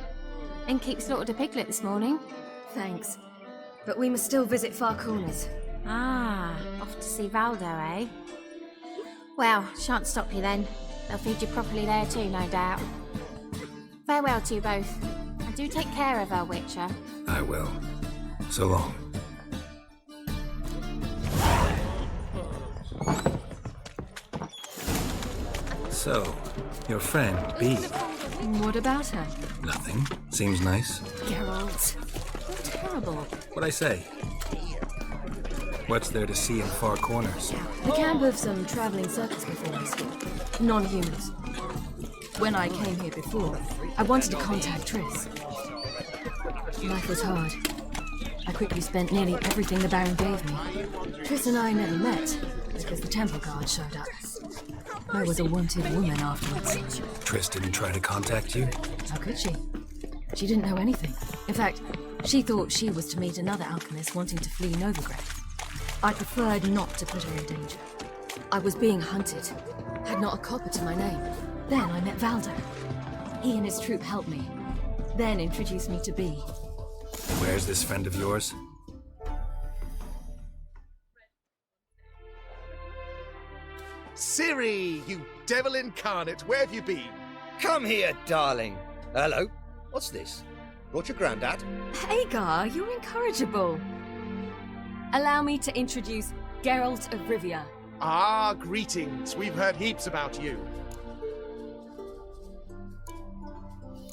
H: And keep slaughtered a piglet this morning?
P: Thanks. But we must still visit Far Corners.
H: Ah, off to see Valdo, eh? Well, shan't stop you then. They'll feed you properly there too, no doubt. Farewell to you both. And do take care of her, Witcher.
I: I will. So long. So, your friend, Bee.
P: What about her?
I: Nothing. Seems nice.
P: Geralt. You're terrible.
I: What'd I say? What's there to see in Far Corners?
P: The camp of some traveling circus performers. Non-humans. When I came here before, I wanted to contact Triss. Life was hard. I quickly spent nearly everything the Baron gave me. Triss and I never met, because the temple guard showed up. I was a wanted woman afterwards.
I: Triss didn't try to contact you?
P: How could she? She didn't know anything. In fact, she thought she was to meet another alchemist wanting to flee Novigrad. I preferred not to put her in danger. I was being hunted. Had not a copper to my name. Then I met Valdo. He and his troop helped me. Then introduced me to Bee.
I: Where's this friend of yours?
Q: Ciri, you devil incarnate, where have you been?
R: Come here, darling. Hello. What's this? Brought your granddad?
P: Hagar, you're incorrigible. Allow me to introduce Geralt of Rivia.
Q: Ah, greetings. We've heard heaps about you.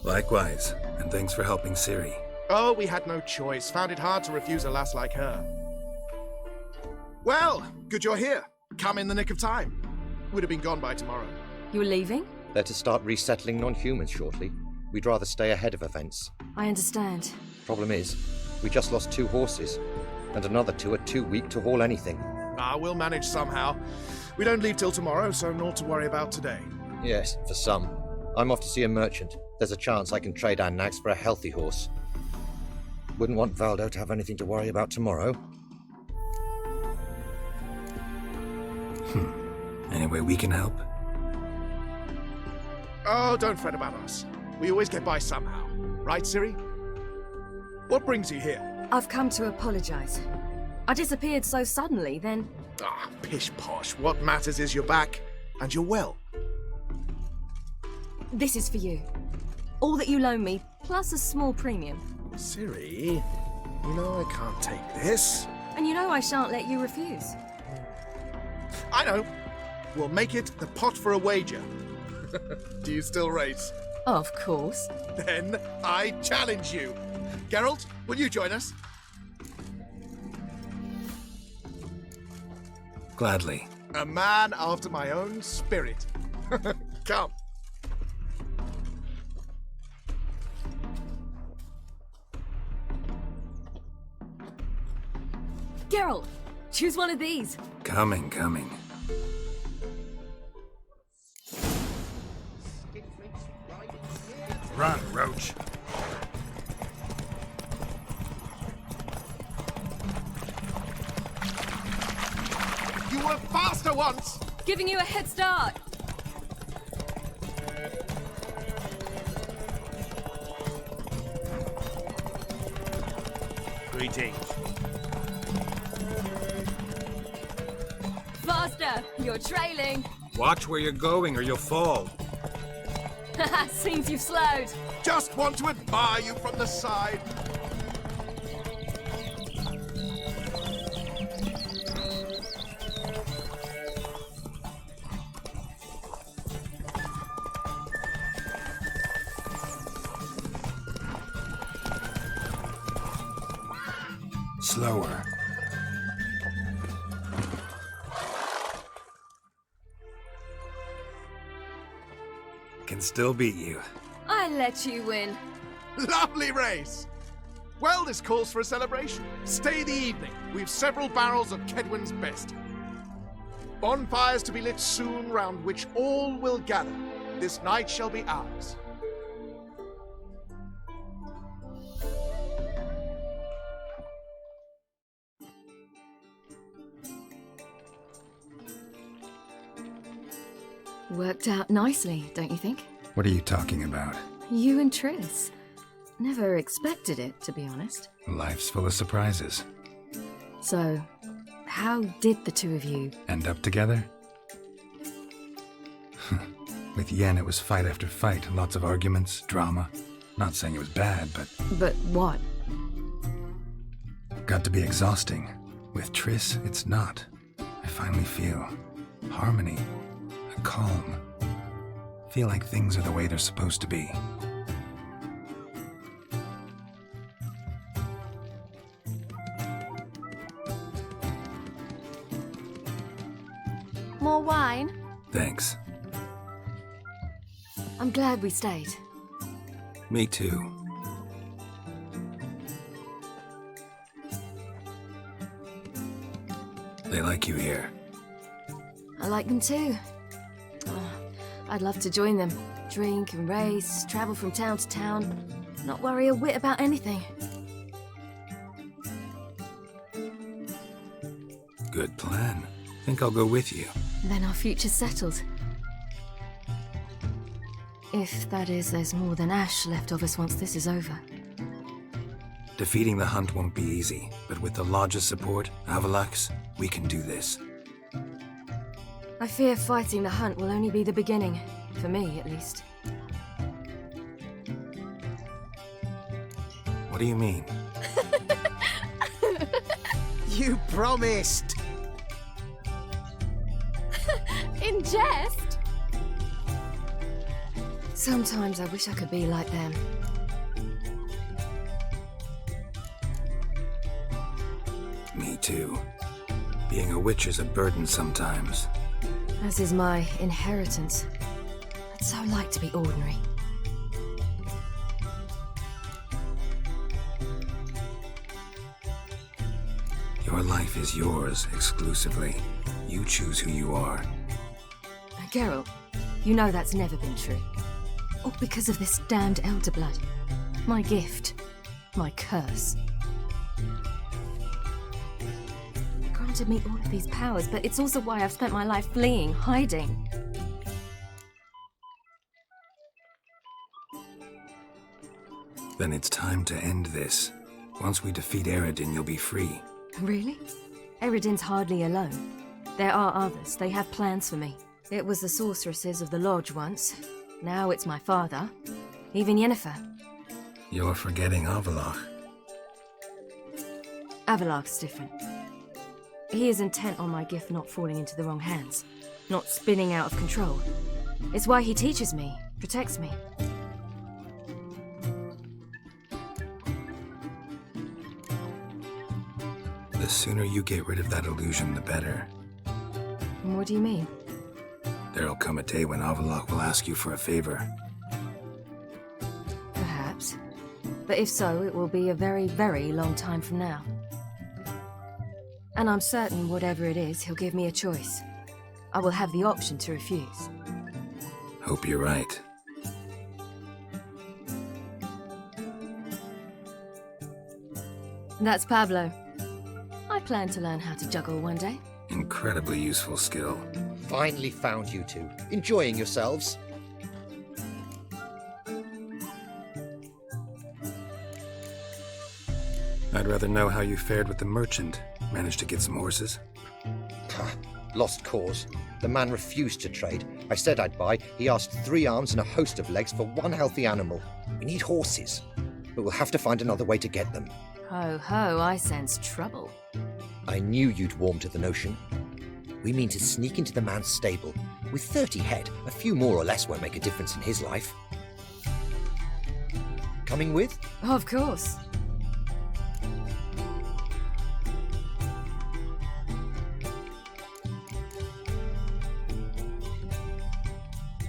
I: Likewise, and thanks for helping Ciri.
Q: Oh, we had no choice. Found it hard to refuse a lass like her. Well, good you're here. Come in the nick of time. Would have been gone by tomorrow.
P: You're leaving?
R: They're to start resettling non-humans shortly. We'd rather stay ahead of events.
P: I understand.
R: Problem is, we just lost 2 horses, and another 2 are too weak to haul anything.
Q: We'll manage somehow. We don't leave till tomorrow, so naught to worry about today.
R: Yes, for some. I'm off to see a merchant. There's a chance I can trade our nags for a healthy horse. Wouldn't want Valdo to have anything to worry about tomorrow.
I: Any way we can help?
Q: Oh, don't fret about us. We always get by somehow. Right, Ciri? What brings you here?
P: I've come to apologize. I disappeared so suddenly, then...
Q: Pish posh. What matters is you're back, and you're well.
P: This is for you. All that you loan me, plus a small premium.
Q: Ciri, you know I can't take this.
P: And you know I shan't let you refuse.
Q: I know. We'll make it the pot for a wager. Do you still race?
P: Of course.
Q: Then I challenge you. Geralt, will you join us?
I: Gladly.
Q: A man after my own spirit. Come.
P: Geralt, choose one of these.
I: Coming. Run, Roach.
Q: You were faster once!
P: Giving you a head start.
K: Greetings.
P: Faster! You're trailing.
I: Watch where you're going or you'll fall.
P: Seems you've slowed.
Q: Just want to admire you from the side.
I: Slower. Can still beat you.
P: I let you win.
Q: Lovely race! Well, this calls for a celebration. Stay the evening. We've several barrels of Kedwin's best. Bonfires to be lit soon, round which all will gather. This night shall be ours.
P: Worked out nicely, don't you think?
I: What are you talking about?
P: You and Triss. Never expected it, to be honest.
I: Life's full of surprises.
P: So, how did the two of you...
I: End up together? With Yen, it was fight after fight. Lots of arguments, drama. Not saying it was bad, but...
P: But what?
I: Got to be exhausting. With Triss, it's not. I finally feel harmony, a calm. Feel like things are the way they're supposed to be.
H: More wine?
I: Thanks.
P: I'm glad we stayed.
I: Me too. They like you here.
P: I like them too. Oh, I'd love to join them. Drink and race, travel from town to town, not worry a whit about anything.
I: Good plan. Think I'll go with you.
P: Then our future's settled. If, that is, there's more than ash left of us once this is over.
I: Defeating the hunt won't be easy, but with the Lodge's support, Avalax, we can do this.
P: I fear fighting the hunt will only be the beginning. For me, at least.
I: What do you mean?
K: You promised!
H: In jest?
P: Sometimes I wish I could be like them.
I: Me too. Being a witch is a burden sometimes.
P: As is my inheritance. I'd so like to be ordinary.
I: Your life is yours exclusively. You choose who you are.
P: Geralt, you know that's never been true. All because of this damned elder blood. My gift. My curse. It granted me all of these powers, but it's also why I've spent my life fleeing, hiding.
I: Then it's time to end this. Once we defeat Eredin, you'll be free.
P: Really? Eredin's hardly alone. There are others. They have plans for me. It was the sorceresses of the Lodge once. Now it's my father. Even Yennefer.
I: You're forgetting Avallac'h.
P: Avallac'h's different. He is intent on my gift not falling into the wrong hands. Not spinning out of control. It's why he teaches me, protects me.
I: The sooner you get rid of that illusion, the better.
P: What do you mean?
I: There'll come a day when Avallac'h will ask you for a favor.
P: Perhaps. But if so, it will be a very, very long time from now. And I'm certain whatever it is, he'll give me a choice. I will have the option to refuse.
I: Hope you're right.
P: That's Pablo. I plan to learn how to juggle one day.
I: Incredibly useful skill.
R: Finally found you two. Enjoying yourselves?
I: I'd rather know how you fared with the merchant. Managed to get some horses?
R: Lost cause. The man refused to trade. I said I'd buy. He asked 3 arms and a host of legs for 1 healthy animal. We need horses, but we'll have to find another way to get them.
P: Ho ho, I sense trouble.
R: I knew you'd warm to the notion. We mean to sneak into the man's stable. With 30 head, a few more or less won't make a difference in his life. Coming with?
P: Of course.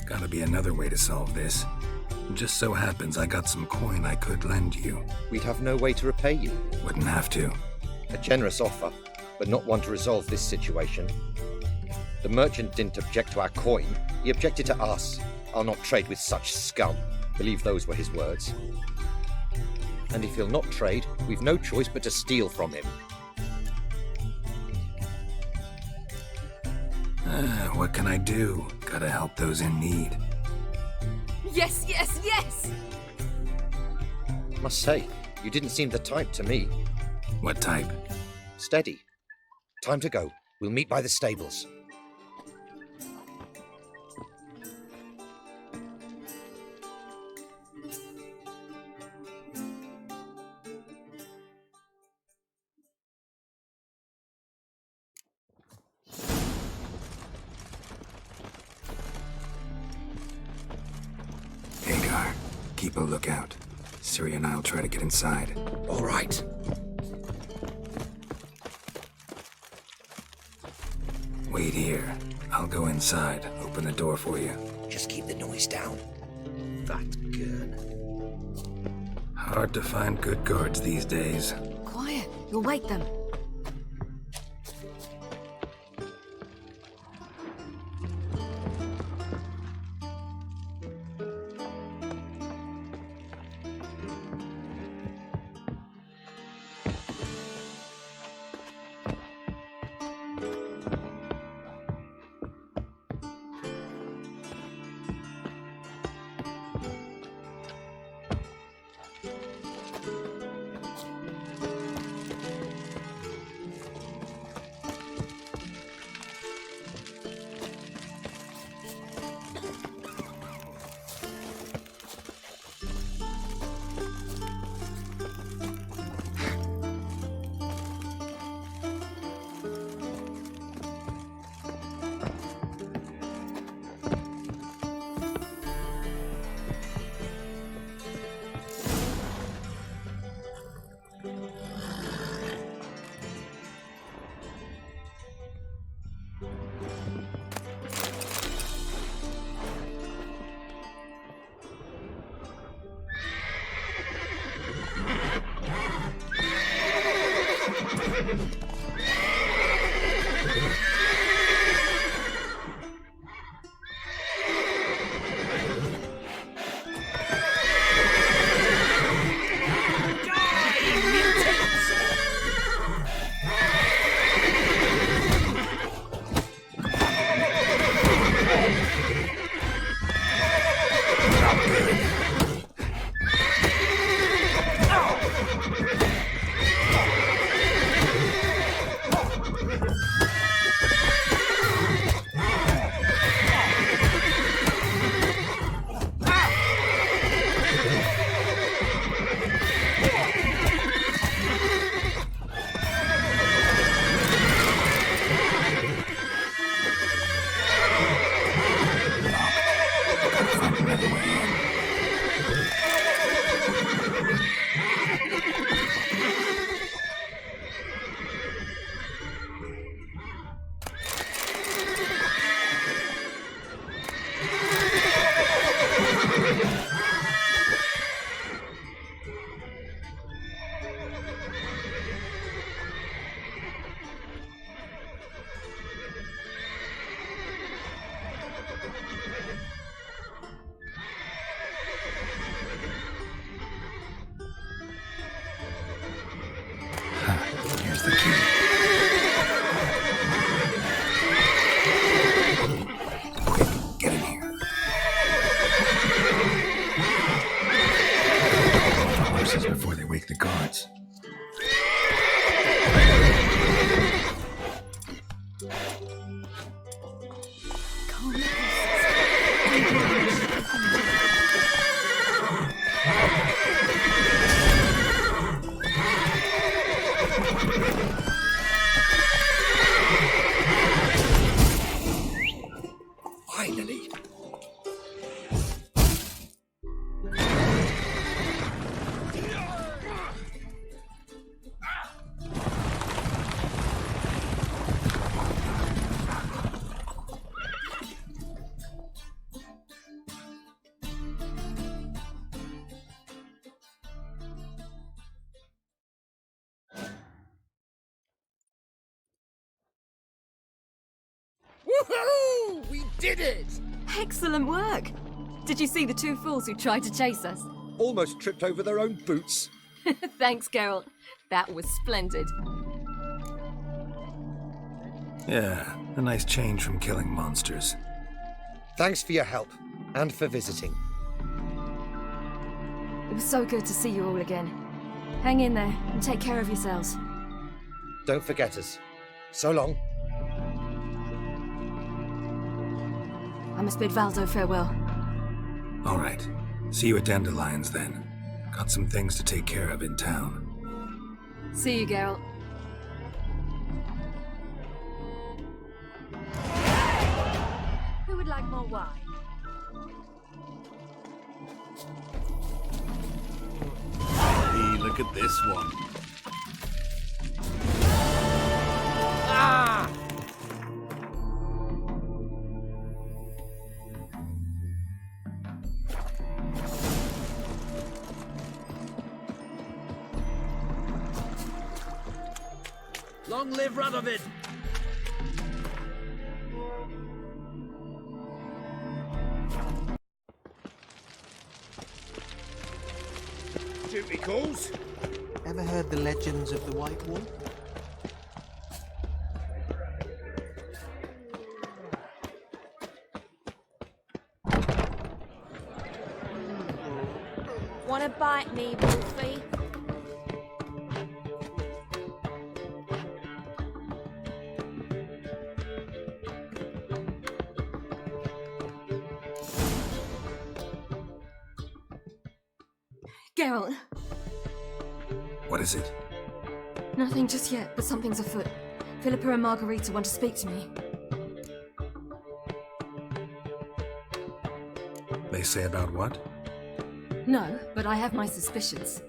I: Gotta be another way to solve this. It just so happens I got some coin I could lend you.
R: We'd have no way to repay you.
I: Wouldn't have to.
R: A generous offer, but not one to resolve this situation. The merchant didn't object to our coin, he objected to us. I'll not trade with such scum. Believe those were his words. And if he'll not trade, we've no choice but to steal from him.
I: What can I do? Gotta help those in need.
P: Yes, yes, yes!
R: Must say, you didn't seem the type to me.
I: What type?
R: Steady. Time to go. We'll meet by the stables.
I: Keep a lookout. Ciri and I'll try to get inside.
R: All right.
I: Wait here. I'll go inside. Open the door for you.
R: Just keep the noise down.
K: That girl.
I: Hard to find good guards these days.
P: Quiet. You'll wake them.
O: finally.
P: Woohoo! We did it! Excellent work! Did you see the two fools who tried to chase us?
R: Almost tripped over their own boots.
P: Thanks, Geralt. That was splendid.
I: Yeah, a nice change from killing monsters.
R: Thanks for your help, and for visiting.
P: It was so good to see you all again. Hang in there, and take care of yourselves.
R: Don't forget us. So long.
P: I must bid Valdo farewell.
I: All right. See you at Dandelions, then. Got some things to take care of in town.
P: See you, Geralt.
D: Who would like more wine?
E: Hey, look at this one.
C: Ah! Long live Radovid!
K: Duty calls. Ever heard the legends of the White Wall?
G: Wanna bite me, Wolfie?
P: Geralt!
I: What is it?
P: Nothing just yet, but something's afoot. Philippa and Margarita want to speak to me.
I: They say about what?
P: No, but I have my suspicions.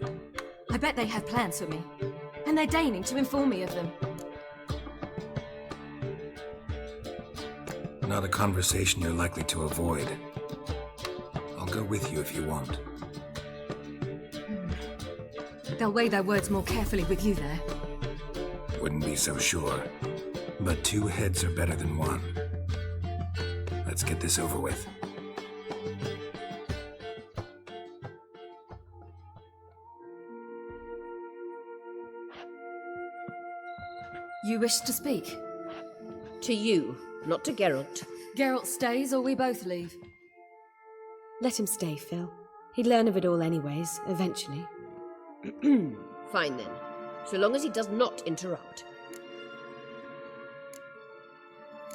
P: I bet they have plans for me, and they're deigning to inform me of them.
I: Not a conversation you're likely to avoid. I'll go with you if you want.
P: They'll weigh their words more carefully with you there.
I: Wouldn't be so sure. But two heads are better than one. Let's get this over with.
P: You wish to speak?
G: To you, not to Geralt.
P: Geralt stays or we both leave?
J: Let him stay, Phil. He'd learn of it all anyways, eventually.
G: Fine then, so long as he does not interrupt.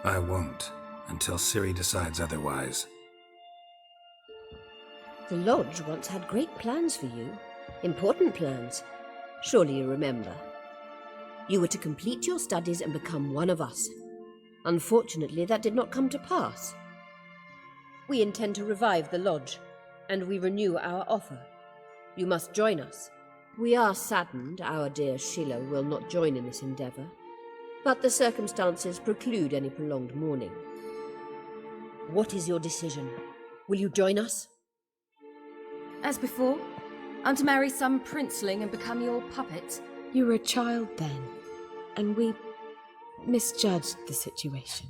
I: I won't, until Ciri decides otherwise.
G: The Lodge once had great plans for you. Important plans. Surely you remember. You were to complete your studies and become one of us. Unfortunately, that did not come to pass. We intend to revive the Lodge, and we renew our offer. You must join us. We are saddened our dear Sheila will not join in this endeavour, but the circumstances preclude any prolonged mourning. What is your decision? Will you join us?
P: As before, I'm to marry some princeling and become your puppet.
J: You were a child then, and we misjudged the situation.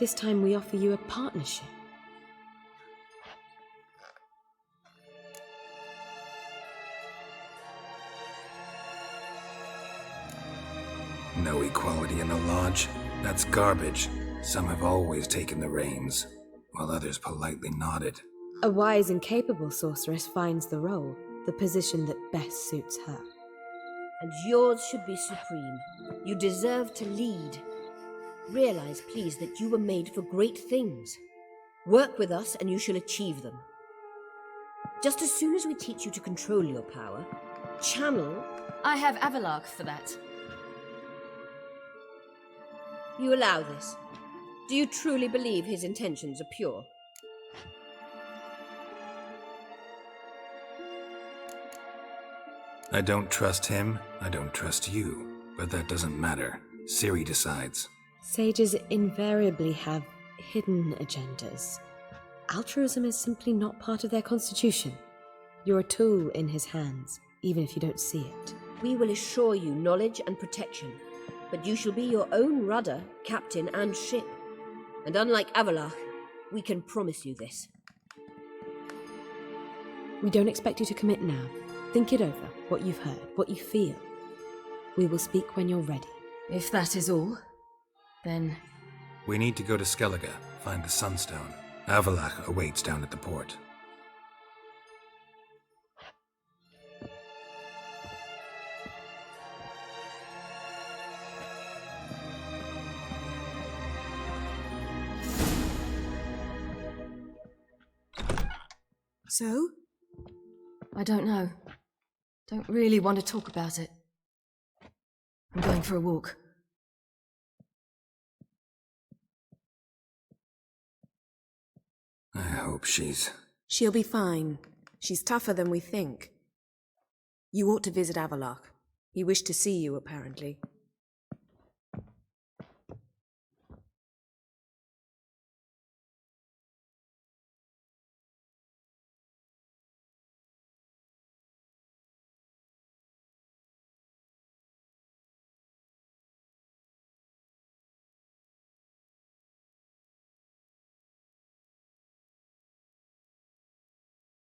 J: This time we offer you a partnership.
I: No equality in the Lodge? That's garbage. Some have always taken the reins, while others politely nodded.
J: A wise and capable sorceress finds the role, the position that best suits her.
G: And yours should be supreme. You deserve to lead. Realize, please, that you were made for great things. Work with us and you shall achieve them. Just as soon as we teach you to control your power, channel...
P: I have Avalark for that.
G: You allow this? Do you truly believe his intentions are pure?
I: I don't trust him, I don't trust you. But that doesn't matter. Ciri decides.
P: Sages invariably have hidden agendas. Altruism is simply not part of their constitution. You're a tool in his hands, even if you don't see it.
G: We will assure you knowledge and protection, but you shall be your own rudder, captain, and ship. And unlike Avallac'h, we can promise you this.
P: We don't expect you to commit now. Think it over, what you've heard, what you feel. We will speak when you're ready. If that is all, then...
I: We need to go to Skellige, find the Sunstone. Avallac'h awaits down at the port.
P: So? I don't know. Don't really want to talk about it. I'm going for a walk.
I: I hope she's...
J: She'll be fine. She's tougher than we think. You ought to visit Avallac'h. He wished to see you, apparently.